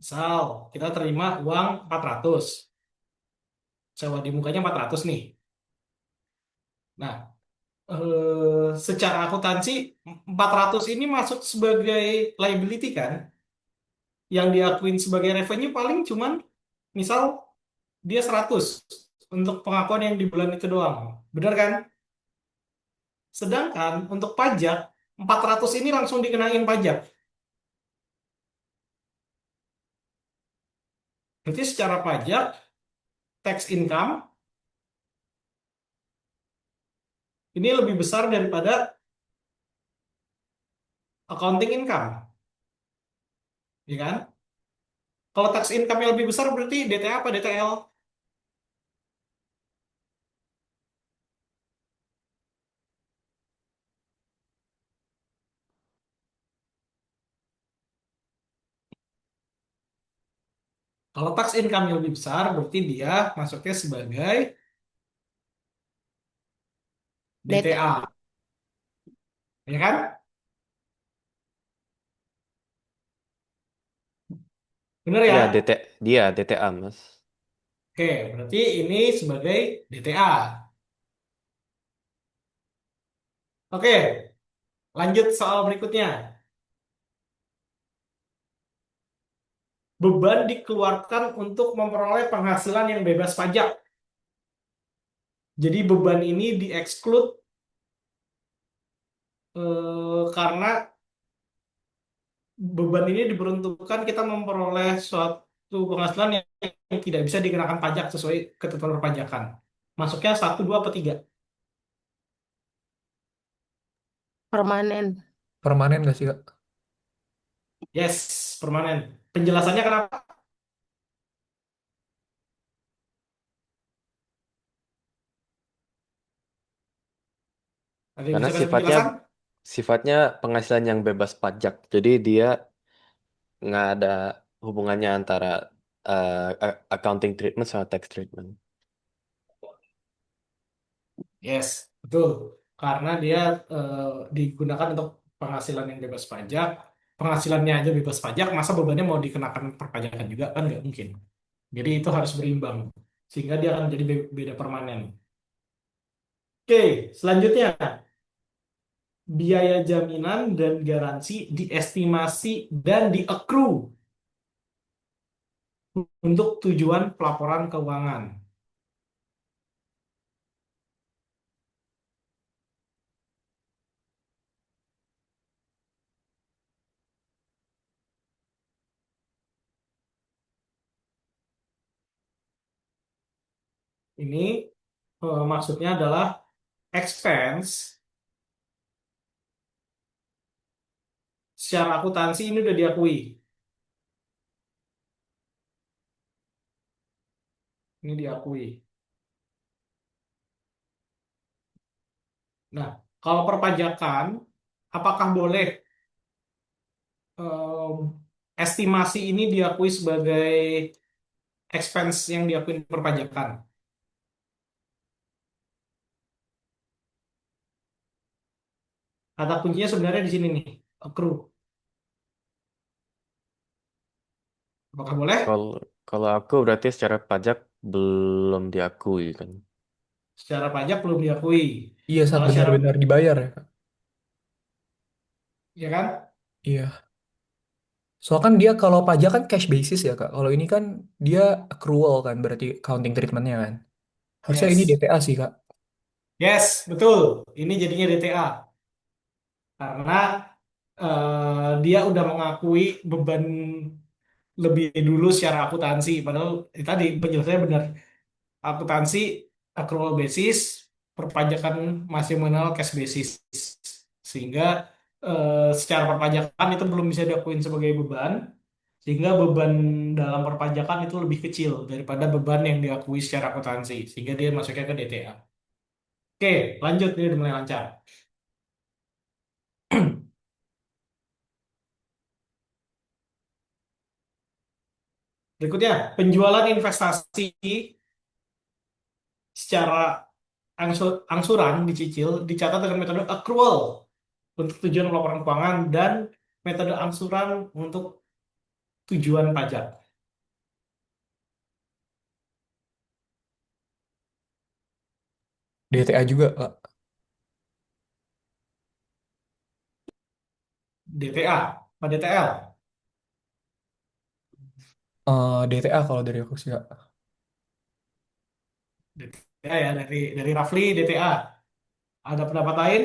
Speaker 1: Misal kita terima uang 400, sewa di mukanya 400 nih. Nah, secara akuntansi 400 ini masuk sebagai liability kan? Yang diakuin sebagai revenue paling cuman misal dia 100 untuk pengakuan yang di bulan itu doang. Benar kan? Sedangkan untuk pajak 400 ini langsung dikenain pajak. Berarti secara pajak tax income ini lebih besar daripada accounting income, ya kan? Kalau tax income yang lebih besar berarti DTA apa DTL? Kalau tax income yang lebih besar berarti dia masuknya sebagai
Speaker 4: DTA.
Speaker 1: DTA, ya kan? Bener
Speaker 2: Ya,
Speaker 1: ya?
Speaker 2: dia DTA, Mas.
Speaker 1: Oke, berarti ini sebagai DTA. Oke, lanjut soal berikutnya. Beban dikeluarkan untuk memperoleh penghasilan yang bebas pajak. Jadi beban ini di-exclude karena beban ini diperuntukkan kita memperoleh suatu penghasilan yang tidak bisa dikenakan pajak sesuai ketentuan perpajakan. Masuknya satu, dua, atau tiga?
Speaker 4: Permanen.
Speaker 3: Permanen gak sih, Kak?
Speaker 1: Yes, permanen. Penjelasannya kenapa? Ada yang
Speaker 2: Karena
Speaker 1: bisa kasih
Speaker 2: sifatnya
Speaker 1: penjelasan?
Speaker 2: sifatnya penghasilan yang bebas pajak. Jadi dia nggak ada hubungannya antara accounting treatment sama tax treatment.
Speaker 1: Yes, betul. Karena dia eh, digunakan untuk penghasilan yang bebas pajak. Penghasilannya aja bebas pajak, masa bebannya mau dikenakan perpajakan juga kan nggak mungkin. Jadi itu harus berimbang. Sehingga dia akan jadi beda permanen. Oke, selanjutnya. Biaya jaminan dan garansi diestimasi dan di-accrue untuk tujuan pelaporan keuangan. Ini maksudnya adalah expense secara akuntansi ini udah diakui. Ini diakui. Nah, kalau perpajakan, apakah boleh em, estimasi ini diakui sebagai expense yang diakui perpajakan? Kata kuncinya sebenarnya di sini nih. accrue. Apakah boleh?
Speaker 2: Kalau kalau aku berarti secara pajak belum diakui kan.
Speaker 1: Secara pajak belum diakui.
Speaker 3: Iya, saat
Speaker 1: Kalau secara,
Speaker 3: benar-benar dibayar ya, Kak.
Speaker 1: ya kan?
Speaker 3: Iya. Soalnya kan dia kalau pajak kan cash basis ya, Kak. Kalau ini kan dia accrual kan, berarti counting treatmentnya kan. Harusnya ini
Speaker 1: Yes.
Speaker 3: DTA sih, Kak.
Speaker 1: Yes, betul. Ini jadinya DTA. Karena dia udah mengakui beban lebih dulu secara akuntansi. Padahal tadi penjelasannya benar. Akuntansi accrual basis, perpajakan masih mengenal cash basis. Sehingga secara perpajakan itu belum bisa diakuin sebagai beban, sehingga beban dalam perpajakan itu lebih kecil daripada beban yang diakui secara akuntansi, sehingga dia masuknya ke DTA. Oke, lanjut dia udah mulai lancar. Berikutnya, penjualan investasi secara angsuran dicicil dicatat dengan metode accrual untuk tujuan pelaporan keuangan dan metode angsuran untuk tujuan pajak.
Speaker 3: DTA juga, Kak.
Speaker 1: DTA, apa DTL?
Speaker 3: DTA kalau dari aku sih, Kak.
Speaker 1: DTA ya, dari Rafli DTA. Ada pendapat lain?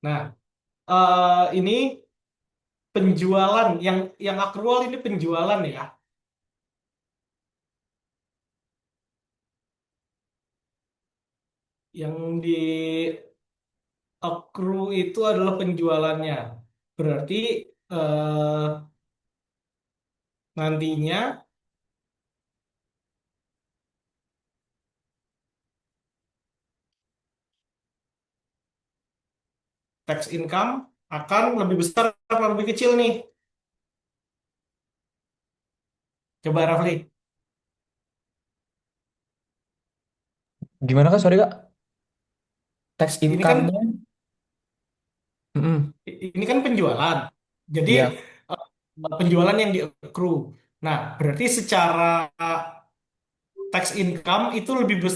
Speaker 1: Nah, ini penjualan yang accrual ini penjualan ya. Yang di accrue itu adalah penjualannya. Berarti eh, nantinya tax income akan lebih besar atau lebih kecil nih? Coba Rafli.
Speaker 3: Gimana, Kak? Sorry, Kak. Tax
Speaker 1: Ini kan
Speaker 3: income-nya? Mm-mm.
Speaker 1: ini kan penjualan. Jadi
Speaker 3: Iya.
Speaker 1: penjualan yang di accrue. Nah, berarti secara tax income itu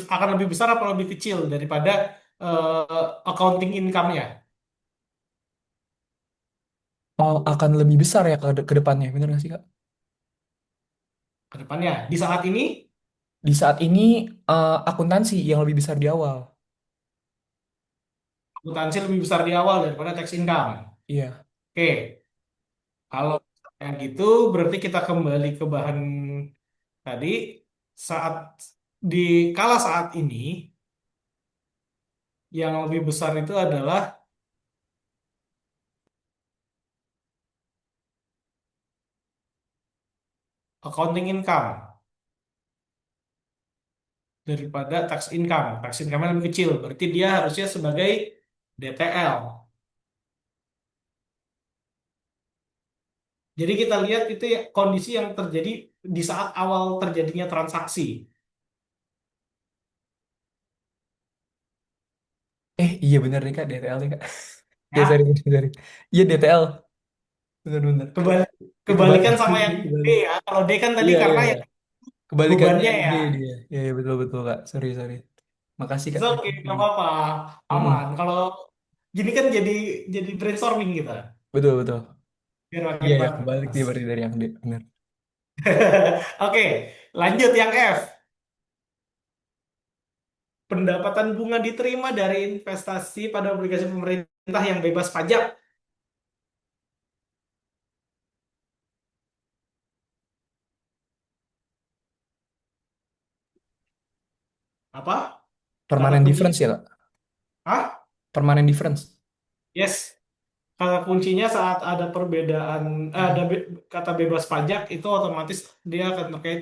Speaker 1: akan lebih besar atau lebih kecil daripada accounting income-nya
Speaker 3: Oh, akan lebih besar ya ke depannya. Bener nggak sih, Kak?
Speaker 1: ke depannya. Di saat ini
Speaker 3: Di saat ini akuntansi yang lebih besar di awal.
Speaker 1: akuntansi lebih besar di awal daripada tax income.
Speaker 3: Iya.
Speaker 1: Oke, kalau kayak gitu berarti kita kembali ke bahan tadi saat di saat ini yang lebih besar itu adalah accounting income daripada tax income. Tax income lebih kecil, berarti dia harusnya sebagai DTL. Jadi kita lihat itu ya, kondisi yang terjadi di saat awal terjadinya transaksi.
Speaker 3: Iya bener nih, Kak. DTL nih, Kak. Ya, sorry,
Speaker 1: Ya,
Speaker 3: sorry, sorry. Iya, DTL. Bener-bener.
Speaker 1: kebal
Speaker 3: Ya,
Speaker 1: kebalikan sama yang D
Speaker 3: kebalik.
Speaker 1: ya. Kalau D kan tadi
Speaker 3: Iya, iya,
Speaker 1: karena
Speaker 3: iya.
Speaker 1: yang
Speaker 3: Kebalikannya
Speaker 1: bebannya
Speaker 3: yang
Speaker 1: ya.
Speaker 3: D dia. Iya, iya, betul-betul, Kak. Sorry, sorry. Makasih, Kak.
Speaker 1: It's okay, nggak apa-apa, aman.
Speaker 3: Mm-mm.
Speaker 1: Kalau gini kan jadi brainstorming kita,
Speaker 3: Betul, betul.
Speaker 1: biar
Speaker 3: Iya,
Speaker 1: makin
Speaker 3: ya, kebalik
Speaker 1: bagus.
Speaker 3: dia berarti dari yang D. Bener.
Speaker 1: Oke, lanjut yang F. Pendapatan bunga diterima dari investasi pada obligasi pemerintah yang bebas pajak. Apa? Kata
Speaker 3: Permanent difference
Speaker 1: kuncinya?
Speaker 3: ya, Kak?
Speaker 1: Hah?
Speaker 3: Permanent difference.
Speaker 1: Yes. Kata kuncinya saat ada perbedaan,
Speaker 3: Mm.
Speaker 1: kata bebas pajak itu otomatis dia akan terkait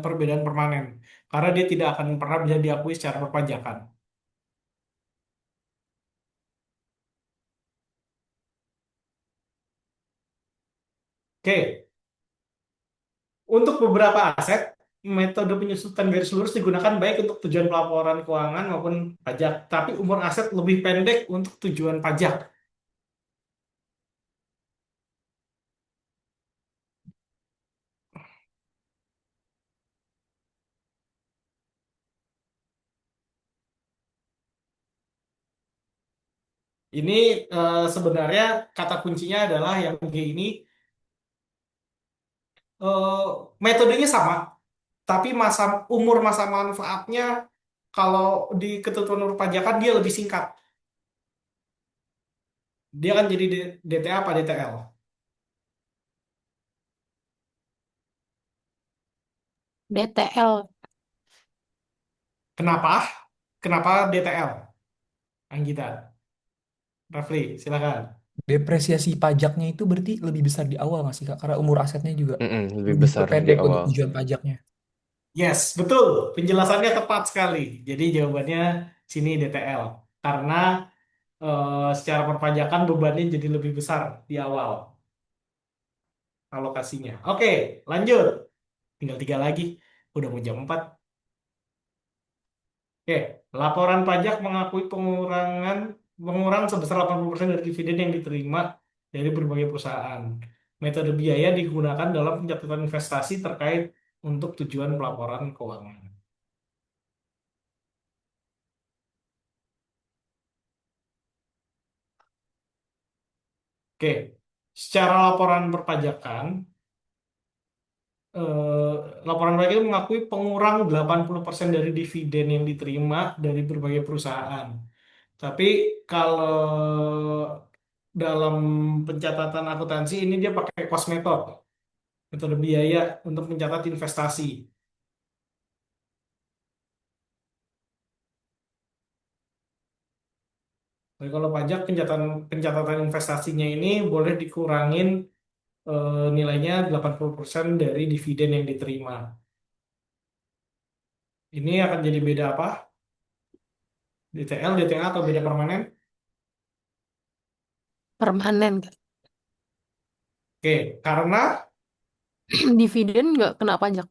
Speaker 1: perbedaan permanen. Karena dia tidak akan pernah bisa diakui secara perpajakan. Oke, untuk beberapa aset, metode penyusutan garis lurus digunakan baik untuk tujuan pelaporan keuangan maupun pajak, tapi umur aset lebih pendek untuk tujuan pajak. Ini sebenarnya kata kuncinya adalah yang G ini eh, metodenya sama, tapi umur masa manfaatnya kalau di ketentuan perpajakan dia lebih singkat. Dia kan jadi DTA apa DTL.
Speaker 4: DTL.
Speaker 1: Kenapa? Kenapa DTL? Anggita, Rafli, silakan.
Speaker 3: Depresiasi pajaknya itu berarti lebih besar di awal nggak sih Kak? Karena umur asetnya juga
Speaker 2: Lebih
Speaker 3: lebih
Speaker 2: besar di
Speaker 3: pendek untuk
Speaker 2: awal.
Speaker 3: tujuan pajaknya.
Speaker 1: Yes, betul. Penjelasannya tepat sekali. Jadi jawabannya sini DTL. Karena secara perpajakan bebannya jadi lebih besar di awal alokasinya. Oke, lanjut. Tinggal 3 lagi. Udah mau jam 4. Oke, laporan pajak mengakui pengurang sebesar 80% dari dividen yang diterima dari berbagai perusahaan. Metode biaya digunakan dalam pencatatan investasi terkait untuk tujuan pelaporan keuangan. Oke, secara laporan perpajakan, eh, laporan pajak itu mengakui pengurang 80% dari dividen yang diterima dari berbagai perusahaan. Tapi kalau dalam pencatatan akuntansi ini dia pakai cost method, metode biaya untuk mencatat investasi. Tapi kalau pajak pencatatan pencatatan investasinya ini boleh dikurangin nilainya 80% dari dividen yang diterima. Ini akan jadi beda apa? DTL, DTA atau beda permanen?
Speaker 4: Permanen, Kak.
Speaker 1: Oke, karena
Speaker 4: Dividen nggak kena pajak.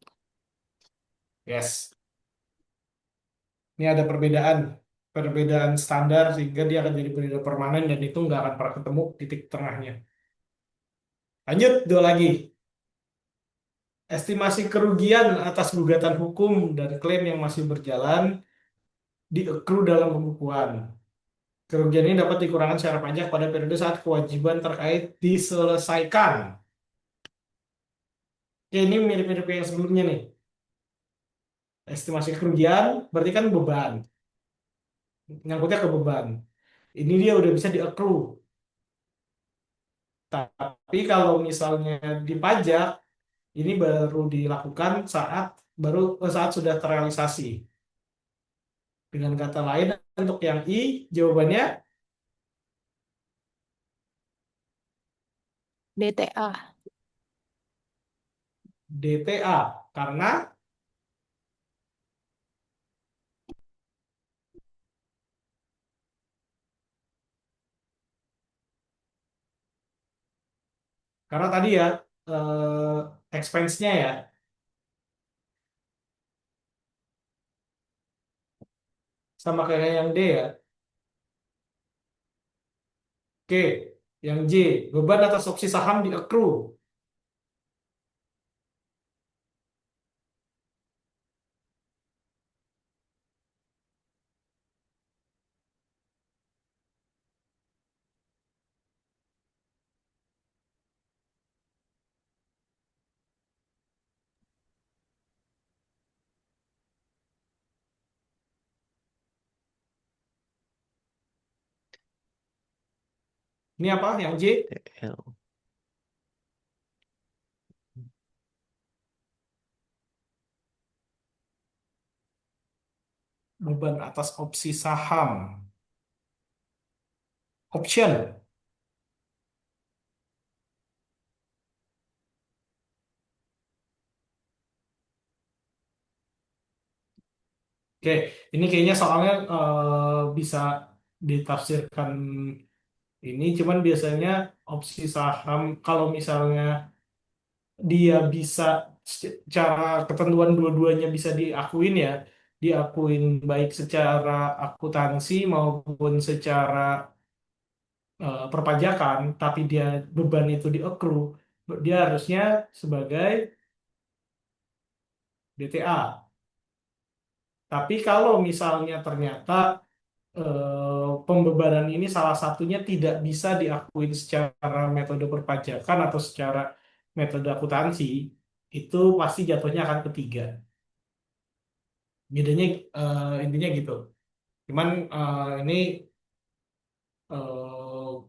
Speaker 1: yes, ini ada perbedaan standar sehingga dia akan jadi beda permanen dan itu nggak akan pernah ketemu titik tengahnya. Lanjut, dua lagi. Estimasi kerugian atas gugatan hukum dan klaim yang masih berjalan di-accrue dalam pembukuan. Kerugian ini dapat dikurangkan secara pajak pada periode saat kewajiban terkait diselesaikan. Oke, ini mirip-mirip yang sebelumnya nih. Estimasi kerugian berarti kan beban. Nyangkutnya ke beban. Ini dia udah bisa di-accrue. Tapi kalau misalnya dipajak, ini baru dilakukan saat sudah terrealisasi. Dengan kata lain, untuk yang I, jawabannya
Speaker 4: DTA.
Speaker 1: DTA. Karena tadi ya, expense-nya ya, sama kayak yang D ya. Oke, yang J, beban atas opsi saham di-accrue. Ini apa? Yang J,
Speaker 2: TL.
Speaker 1: beban atas opsi saham. Option. Oke, ini kayaknya soalnya bisa ditafsirkan ini, cuman biasanya opsi saham, kalau misalnya dia bisa secara ketentuan dua-duanya bisa diakuin ya, diakuin baik secara akuntansi maupun secara perpajakan, tapi dia beban itu di accrue, dia harusnya sebagai DTA. Tapi kalau misalnya ternyata pembebanan ini salah satunya tidak bisa diakuin secara metode perpajakan atau secara metode akuntansi, itu pasti jatuhnya akan ketiga. Bedanya intinya gitu. Cuman ini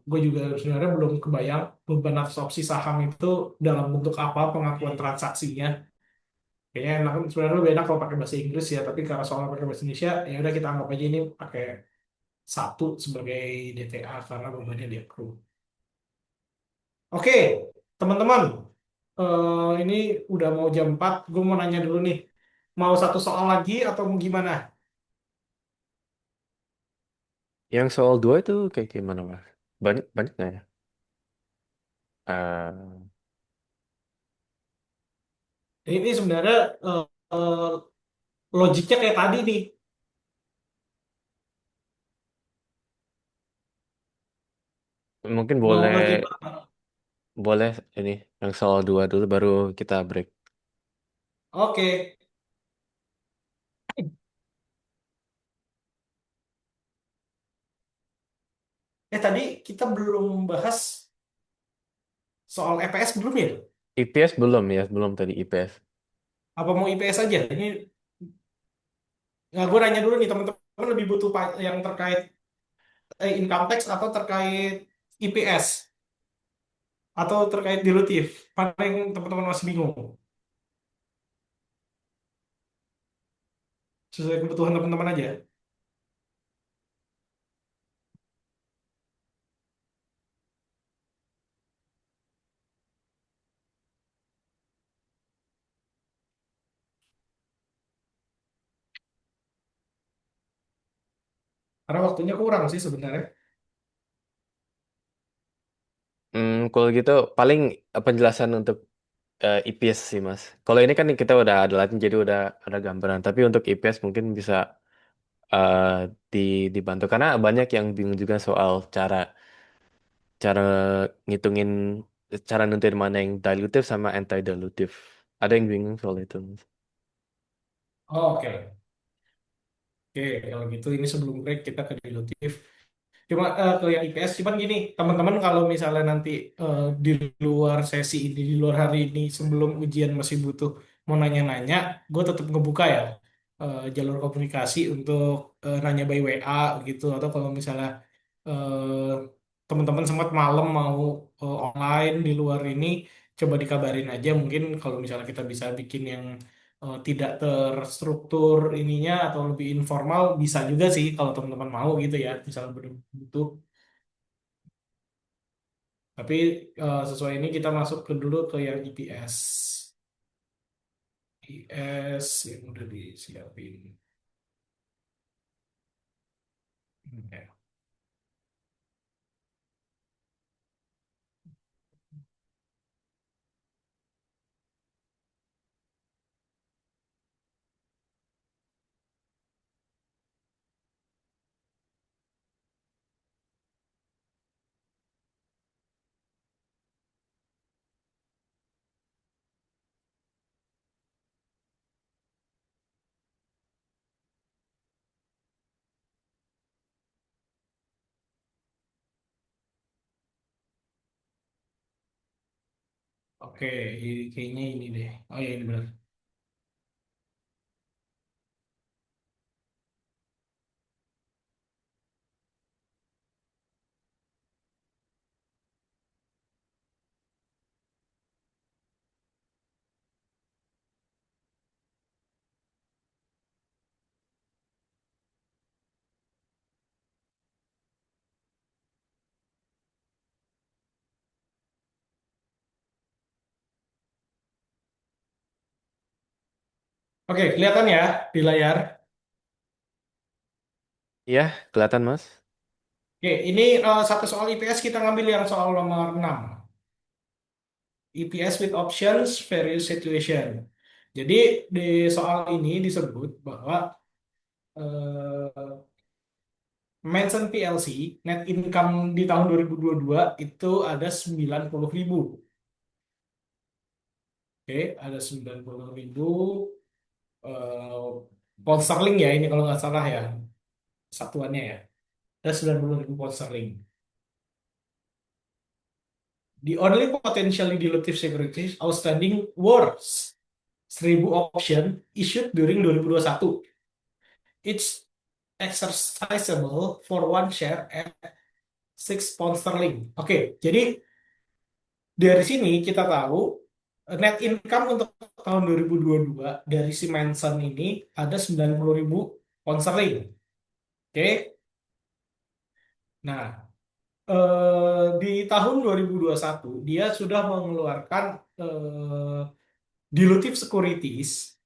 Speaker 1: gue juga sebenarnya belum kebayang beban atas opsi saham itu dalam bentuk apa pengakuan transaksinya. Kayaknya enak, sebenarnya lebih enak kalau pakai bahasa Inggris ya, tapi karena soalnya pakai bahasa Indonesia, ya udah kita anggap aja ini pakai satu sebagai DTA karena bebannya di accrue. Oke, teman-teman, ini udah mau jam 4. Gue mau nanya dulu nih, mau satu soal lagi atau mau gimana?
Speaker 2: Yang soal 2 itu kayak gimana, Mas? Banyak banyak nggak ya? Eh,
Speaker 1: Ini sebenarnya eh, eh, logiknya kayak tadi nih.
Speaker 2: mungkin
Speaker 1: Mau
Speaker 2: boleh
Speaker 1: ngerti Pak?
Speaker 2: boleh ini yang soal 2 dulu baru kita break.
Speaker 1: Oke. Tadi kita belum bahas soal EPS belum ya?
Speaker 2: IPS belum ya, belum tadi IPS.
Speaker 1: Apa mau IPS aja? Ini gue nanya dulu nih teman-teman lebih butuh yang terkait income tax atau terkait IPS atau terkait dilutif. Paling teman-teman masih bingung. Sesuai kebutuhan teman-teman aja. Karena waktunya kurang sih sebenarnya.
Speaker 2: Kalau gitu paling penjelasan untuk IPS sih, Mas. Kalau ini kan kita udah ada Latin jadi udah ada gambaran. Tapi untuk IPS mungkin bisa eh, di, dibantu karena banyak yang bingung juga soal cara cara ngitungin cara nentuin mana yang dilutif sama anti-dilutif. Ada yang bingung soal itu, Mas.
Speaker 1: Oke. Oke, kalau gitu ini sebelum break kita ke dilutif. Cuma ke yang IPS, cuman gini, teman-teman kalau misalnya nanti di luar sesi ini, di luar hari ini, sebelum ujian masih butuh mau nanya-nanya, gue tetap ngebuka ya jalur komunikasi untuk nanya by WA gitu, atau kalau misalnya eh, teman-teman sempat malam mau online di luar ini, coba dikabarin aja. Mungkin kalau misalnya kita bisa bikin yang tidak terstruktur ininya atau lebih informal, bisa juga sih kalau teman-teman mau gitu ya, misalnya belum butuh. Tapi sesuai ini kita masuk ke dulu ke yang IPS. IPS yang udah disiapin. Oke, oke, kayaknya ini deh. Oh ya ini benar. Oke, kelihatan ya di layar.
Speaker 2: Iya, kelihatan, Mas.
Speaker 1: Oke, ini satu soal IPS kita ngambil yang soal nomor 6. EPS with options, various situation. Jadi di soal ini disebut bahwa eh, Manson PLC net income di tahun 2022 itu ada 90.000. Oke, ada 90.000 eh, pound sterling ya ini kalau nggak salah ya satuannya ya. Ada 90.000 pound sterling. The only potentially dilutive securities outstanding were 1.000 option issued during 2021. It's exercisable for one share at 6 pound sterling. Oke, jadi dari sini kita tahu net income untuk tahun 2022 dari si Manson ini ada 90.000 pound sterling. Oke, nah di tahun 2021 dia sudah mengeluarkan dilutive securities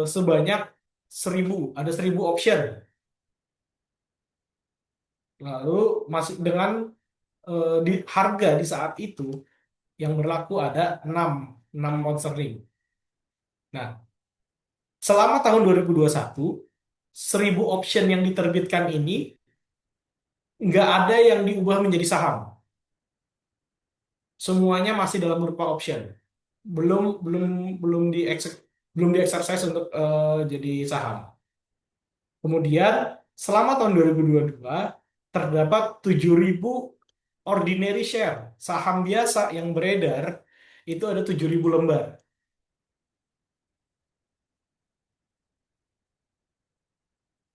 Speaker 1: sebanyak 1.000, ada 1.000 option. Lalu masih dengan di harga di saat itu yang berlaku ada 6 pound sterling. Nah, selama tahun 2021, 1.000 option yang diterbitkan ini nggak ada yang diubah menjadi saham. Semuanya masih dalam berupa option. Belum belum belum di belum di exercise untuk jadi saham. Kemudian selama tahun 2022 terdapat 7.000 ordinary share saham biasa yang beredar itu ada 7.000 lembar.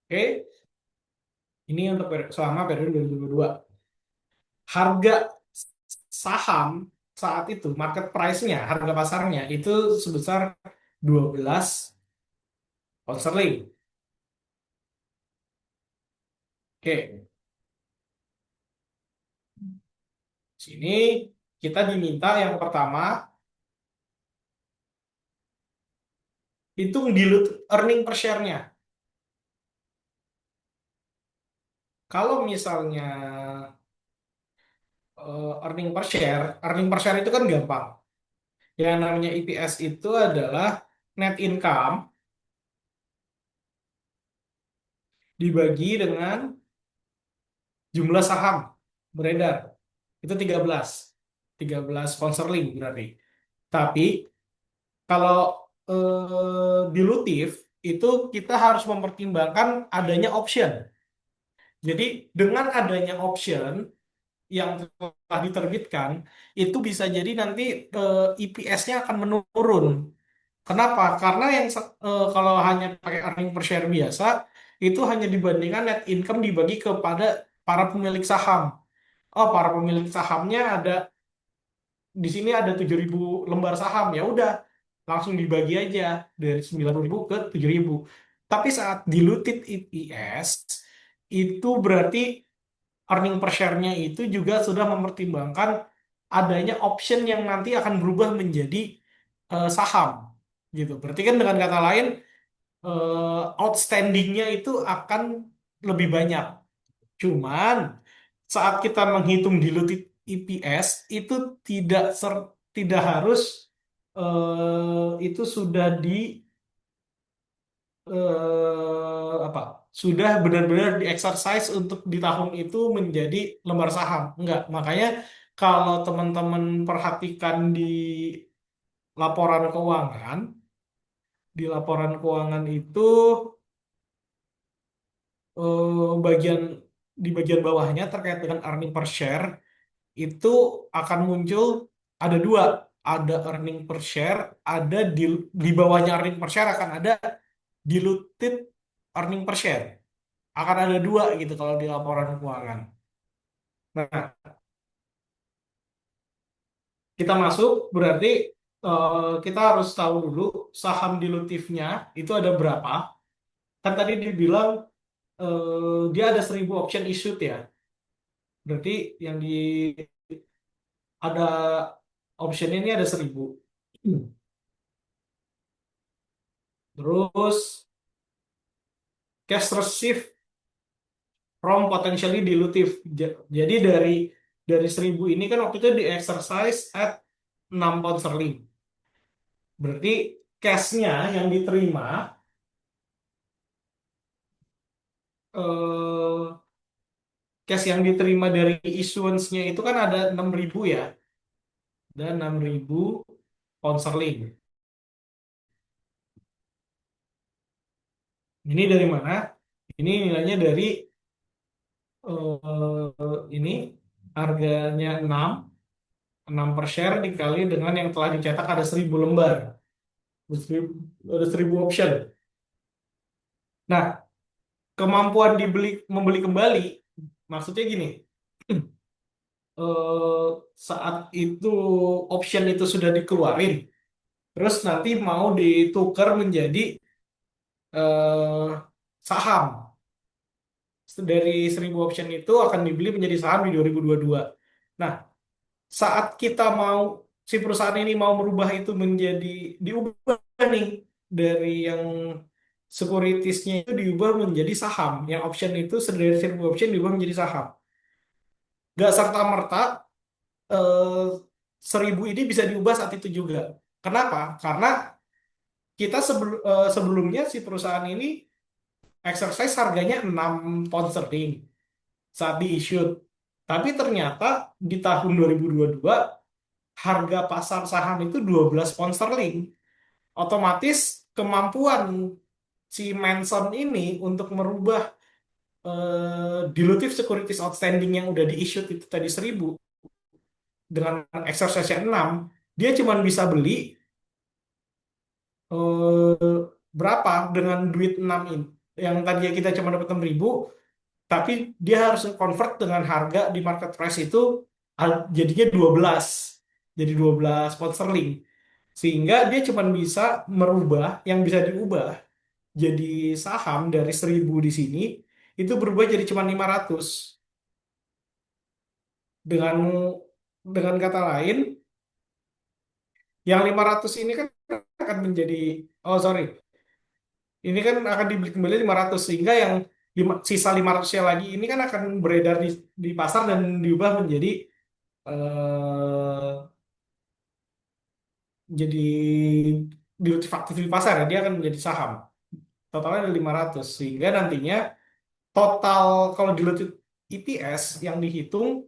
Speaker 1: Oke, ini untuk selama periode 2022. Harga saham saat itu, market price-nya, harga pasarnya itu sebesar 12 pound sterling. Oke, sini kita diminta yang pertama hitung dilute earning per share-nya. Kalau misalnya earning per share itu kan gampang. Yang namanya EPS itu adalah net income dibagi dengan jumlah saham beredar. Itu 13 pound sterling berarti. Tapi kalau dilutif itu kita harus mempertimbangkan adanya option. Jadi dengan adanya option yang telah diterbitkan itu bisa jadi nanti EPS-nya akan menurun. Kenapa? Karena kalau hanya pakai earning per share biasa itu hanya dibandingkan net income dibagi kepada para pemilik saham. Oh, para pemilik sahamnya ada di sini ada 7.000 lembar saham, ya udah langsung dibagi aja dari 9.000 ke 7.000. Tapi saat diluted EPS itu berarti earning per share-nya itu juga sudah mempertimbangkan adanya option yang nanti akan berubah menjadi saham gitu. Berarti kan dengan kata lain outstanding-nya itu akan lebih banyak. Cuman saat kita menghitung diluted EPS itu tidak harus itu sudah di apa? Sudah benar-benar di exercise untuk di tahun itu menjadi lembar saham. Enggak. Makanya kalau teman-teman perhatikan laporan keuangan, di laporan keuangan itu bagian di bagian bawahnya terkait dengan earning per share itu akan muncul ada dua, ada earning per share, ada di bawahnya earning per share akan ada diluted earning per share. Akan ada dua gitu kalau di laporan keuangan. Nah, kita masuk berarti kita harus tahu dulu saham dilutifnya itu ada berapa. Kan tadi dibilang dia ada 1.000 option issued ya. Berarti yang ada option ini ada 1.000. Terus cash received from potentially dilutive. Jadi dari dari 1.000 ini kan waktu itu di exercise at 6 pound sterling. Berarti cash-nya yang diterima eh, cash yang diterima dari issuance-nya itu kan ada 6.000 ya, dan 6.000 pound sterling. Ini dari mana? Ini nilainya dari ini harganya 6 per share dikali dengan yang telah dicetak ada 1.000 lembar. Ada 1.000 option. Nah, kemampuan membeli kembali, maksudnya gini, eh, saat itu option itu sudah dikeluarin, terus nanti mau ditukar menjadi eh, saham. Dari 1.000 option itu akan dibeli menjadi saham di 2022. Nah, saat kita mau, si perusahaan ini mau merubah itu menjadi, diubah nih, dari yang securitiesnya itu diubah menjadi saham. Yang option itu dari 1.000 option diubah menjadi saham. Gak serta-merta eh, 1.000 ini bisa diubah saat itu juga. Kenapa? Karena kita sebelumnya si perusahaan ini exercise harganya 6 pound sterling saat di-issued. Tapi ternyata di tahun 2022 harga pasar saham itu 12 pound sterling. Otomatis kemampuan si Manson ini untuk merubah dilutive securities outstanding yang udah di-issued itu tadi 1.000 dengan exercise yang 6, dia cuma bisa beli eh, berapa dengan duit 6 ini. Yang tadi kita cuma dapat 6.000, tapi dia harus convert dengan harga di market price itu jadinya 12. Jadi 12 pound sterling. Sehingga dia cuma bisa merubah, yang bisa diubah jadi saham dari 1.000 di sini, itu berubah jadi cuma 500. Dengan dengan kata lain, yang 500 ini kan akan menjadi, oh sorry, ini kan akan dibeli kembali 500, sehingga yang sisa 500-nya lagi ini kan akan beredar di pasar dan diubah menjadi eh, jadi dilutif aktif di pasar ya, dia akan menjadi saham. Totalnya ada 500, sehingga nantinya total kalau dilutif EPS yang dihitung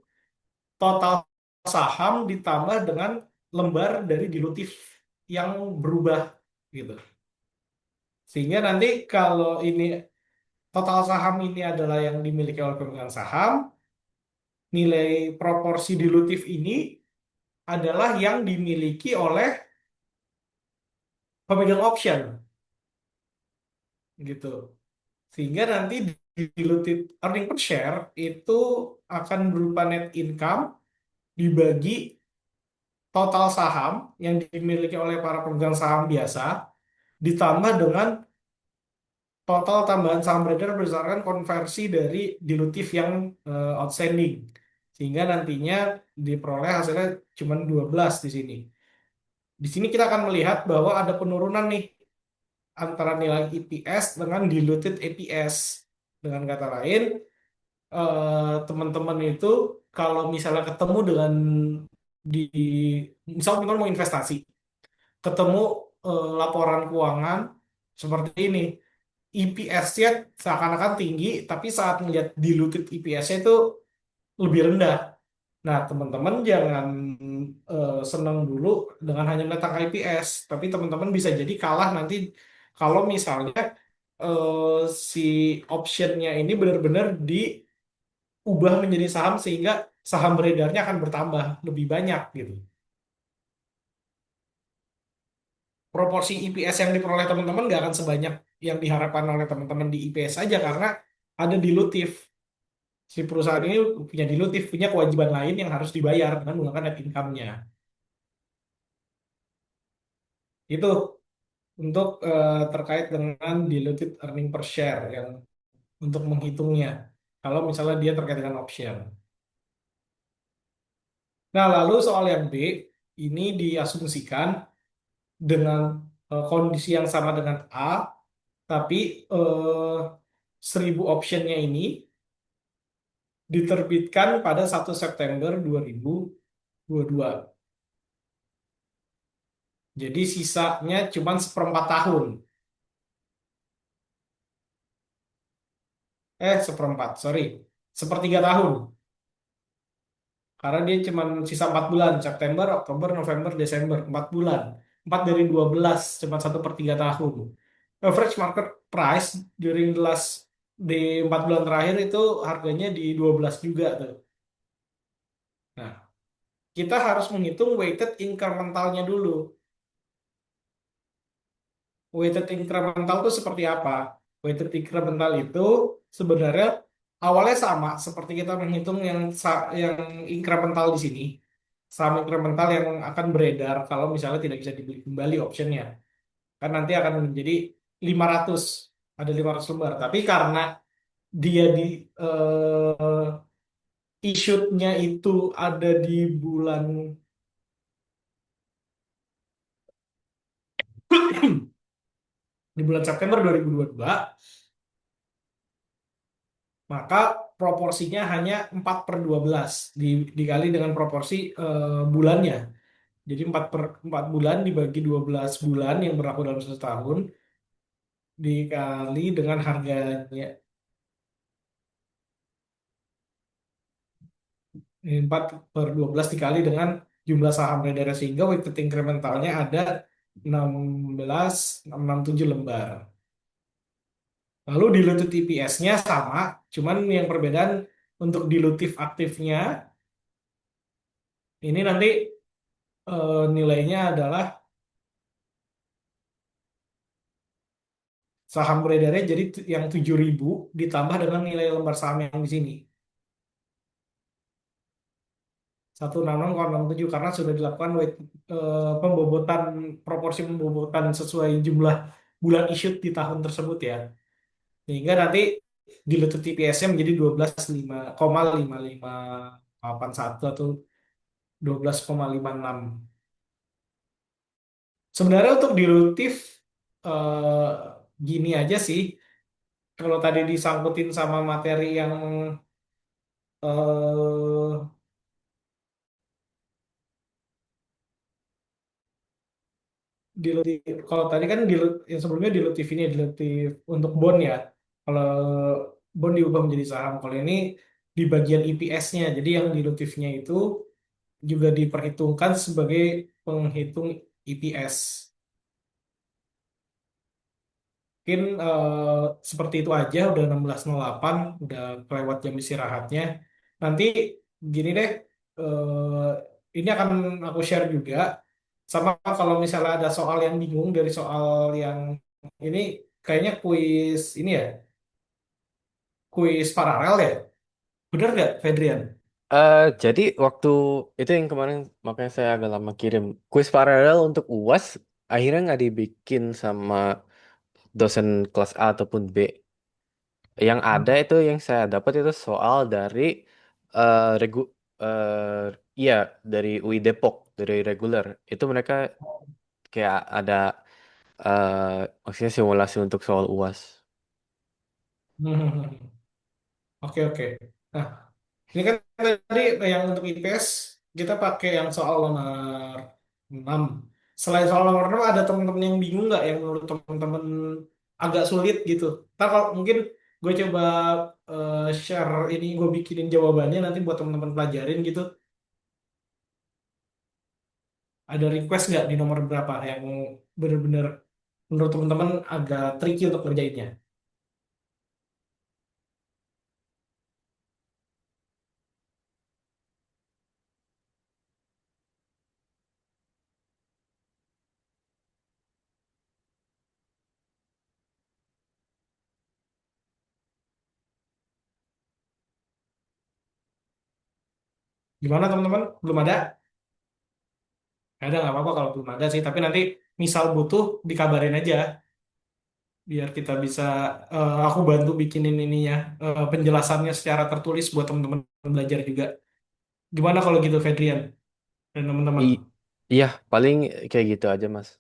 Speaker 1: total saham ditambah dengan lembar dari dilutif yang berubah gitu. Sehingga nanti kalau ini total saham ini adalah yang dimiliki oleh pemegang saham, nilai proporsi dilutif ini adalah yang dimiliki oleh pemegang option gitu. Sehingga nanti diluted earning per share itu akan berupa net income dibagi total saham yang dimiliki oleh para pemegang saham biasa ditambah dengan total tambahan saham beredar berdasarkan konversi dari dilutif yang outstanding. Sehingga nantinya diperoleh hasilnya cuma 12 di sini. Di sini kita akan melihat bahwa ada penurunan nih antara nilai EPS dengan diluted EPS. Dengan kata lain, teman-teman itu kalau misalnya ketemu dengan di misal teman mau investasi, ketemu laporan keuangan seperti ini, EPS-nya seakan-akan tinggi, tapi saat melihat diluted EPS-nya itu lebih rendah. Nah, teman-teman jangan senang dulu dengan hanya melihat angka EPS, tapi teman-teman bisa jadi kalah nanti kalau misalnya si optionnya ini benar-benar diubah menjadi saham sehingga saham beredarnya akan bertambah lebih banyak gitu. Proporsi EPS yang diperoleh teman-teman nggak akan sebanyak yang diharapkan oleh teman-teman di IPS saja karena ada dilutif. Si perusahaan ini punya dilutif, punya kewajiban lain yang harus dibayar dengan menggunakan net income-nya. Itu untuk terkait dengan diluted earning per share yang untuk menghitungnya. Kalau misalnya dia terkait dengan option. Nah, lalu soal yang B, ini diasumsikan dengan kondisi yang sama dengan A, tapi 1.000 optionnya ini diterbitkan pada 1 September 2022. Jadi sisanya cuma seperempat tahun. Seperempat, sorry. Sepertiga tahun. Karena dia cuma sisa 4 bulan. September, Oktober, November, Desember. 4 bulan. 4 dari 12. Cuma 1/3 tahun. Average market price during the last di 4 bulan terakhir itu harganya di 12 juga tuh. Nah, kita harus menghitung weighted incrementalnya dulu. Weighted incremental itu seperti apa? Weighted incremental itu sebenarnya awalnya sama seperti kita menghitung yang incremental di sini. Saham incremental yang akan beredar kalau misalnya tidak bisa dibeli kembali optionnya. Kan nanti akan menjadi 500, ada 500 lembar. Tapi karena dia issued-nya itu ada di bulan di bulan September 2022, maka proporsinya hanya 4/12 dikali dengan proporsi bulannya. Jadi 4 bulan dibagi 12 bulan yang berlaku dalam 1 tahun dikali dengan harganya. 4/12 dikali dengan jumlah saham beredar sehingga weighted incrementalnya ada 16,667 lembar. Lalu diluted EPS-nya sama, cuman yang perbedaan untuk dilutif aktifnya ini nanti nilainya adalah saham beredarnya jadi yang 7.000 ditambah dengan nilai lembar saham yang di sini. 166,67 karena sudah dilakukan pembobotan proporsi pembobotan sesuai jumlah bulan issued di tahun tersebut ya. Sehingga nanti diluted TPS-nya menjadi 12,5581 atau 12,56. Sebenarnya untuk dilutif eh, gini aja sih. Kalau tadi disangkutin sama materi yang eh, kalau tadi kan yang sebelumnya dilutif ini dilutif untuk bond ya. Kalau bond diubah menjadi saham. Kalau ini di bagian EPS-nya. Jadi yang dilutifnya itu juga diperhitungkan sebagai penghitung EPS. Mungkin seperti itu aja, udah 16.08, udah kelewat jam istirahatnya. Nanti gini deh, ini akan aku share juga. Sama kalau misalnya ada soal yang bingung dari soal yang ini, kayaknya kuis ini ya, kuis paralel ya. Bener nggak, Fedrian?
Speaker 2: Jadi waktu itu yang kemarin makanya saya agak lama kirim kuis paralel untuk UAS akhirnya nggak dibikin sama dosen kelas A ataupun B. Yang ada itu yang saya dapat itu soal dari eh regu iya dari UI Depok dari reguler. Itu mereka kayak ada maksudnya simulasi untuk soal UAS.
Speaker 1: Oke, oke. Nah, ini kan tadi yang untuk IPS kita pakai yang soal nomor 6. Selain soal nomor 6 ada teman-teman yang bingung nggak yang menurut teman-teman agak sulit gitu. Ntar kalau mungkin gue coba share ini gue bikinin jawabannya nanti buat teman-teman pelajarin gitu. Ada request nggak di nomor berapa yang benar-benar menurut teman-teman agak tricky untuk ngerjainnya. Gimana teman-teman? Belum ada? Ada nggak apa-apa kalau belum ada sih. Tapi nanti misal butuh dikabarin aja. Biar kita bisa aku bantu bikinin ininya penjelasannya secara tertulis buat teman-teman belajar juga. Gimana kalau gitu Fedrian dan teman-teman?
Speaker 2: I- iya, paling kayak gitu aja, Mas.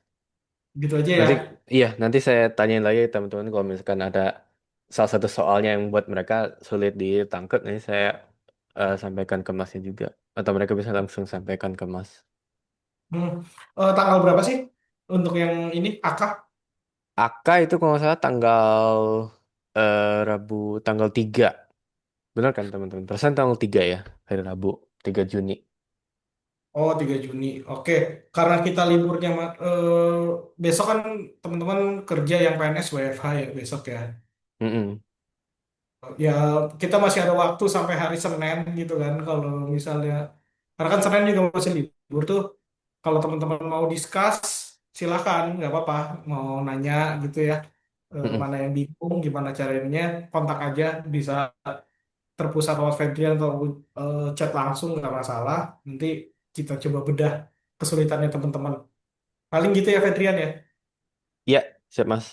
Speaker 1: Gitu aja ya.
Speaker 2: Nanti iya, nanti saya tanyain lagi ke teman-teman kalau misalkan ada salah satu soalnya yang buat mereka sulit ditangkap, nanti saya sampaikan ke Masnya juga. Atau mereka bisa langsung sampaikan ke Mas.
Speaker 1: Hmm. Tanggal berapa sih untuk yang ini AK?
Speaker 2: AK itu kalau nggak salah tanggal Rabu tanggal 3. Benar kan teman-teman? Perasaan tanggal 3 ya, hari Rabu, 3 Juni.
Speaker 1: Oh, 3 Juni. Oke, karena kita liburnya besok kan teman-teman kerja yang PNS WFH ya besok ya.
Speaker 2: Mm-mm.
Speaker 1: Ya, kita masih ada waktu sampai hari Senin gitu kan. Kalau misalnya, karena kan Senin juga masih libur tuh. Kalau teman-teman mau discuss, silakan, nggak apa-apa. Mau nanya gitu ya,
Speaker 2: Mm-mm.
Speaker 1: mana yang bingung, gimana caranya, kontak aja. Bisa terpusat lewat Febrian atau chat langsung, nggak masalah. Nanti kita coba bedah kesulitannya teman-teman. Paling gitu ya, Febrian ya.
Speaker 2: Iya, siap Mas.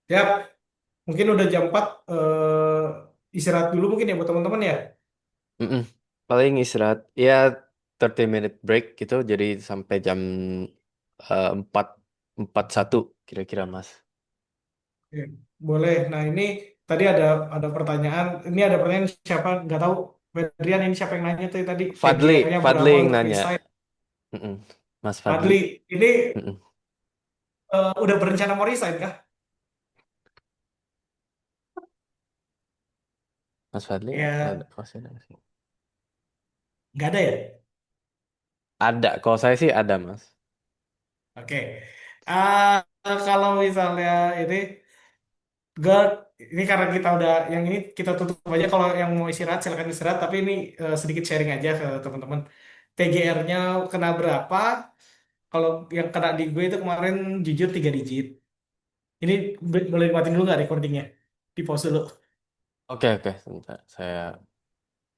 Speaker 1: Ya, mungkin udah jam 4, istirahat dulu mungkin ya buat teman-teman ya.
Speaker 2: Mm-mm. Paling istirahat ya 30 minute break gitu, jadi sampai jam 4 4:01 kira-kira Mas.
Speaker 1: Oke, boleh. Nah, ini tadi ada pertanyaan. Ini ada pertanyaan siapa? Nggak tahu. Febrian ini siapa yang nanya tuh tadi?
Speaker 2: Fadli,
Speaker 1: TGR-nya
Speaker 2: Fadli
Speaker 1: berapa
Speaker 2: yang
Speaker 1: untuk
Speaker 2: nanya.
Speaker 1: resign?
Speaker 2: Mm-mm. Mas Fadli.
Speaker 1: Fadli, ini
Speaker 2: Mm-mm.
Speaker 1: udah berencana mau resign kah?
Speaker 2: Mas Fadli ada
Speaker 1: Ya,
Speaker 2: oh, saya ada sih.
Speaker 1: nggak ada ya?
Speaker 2: Ada, kalau saya sih ada Mas.
Speaker 1: Oke. Ah, kalau misalnya ini, gue, ini karena kita udah, yang ini kita tutup aja. Kalau yang mau istirahat, silakan istirahat. Tapi ini sedikit sharing aja ke teman-teman. TGR-nya kena berapa? Kalau yang kena di gue itu kemarin jujur 3 digit. Ini boleh dimatiin dulu nggak recordingnya? Di pause dulu.
Speaker 2: Oke, oke, sebentar. Saya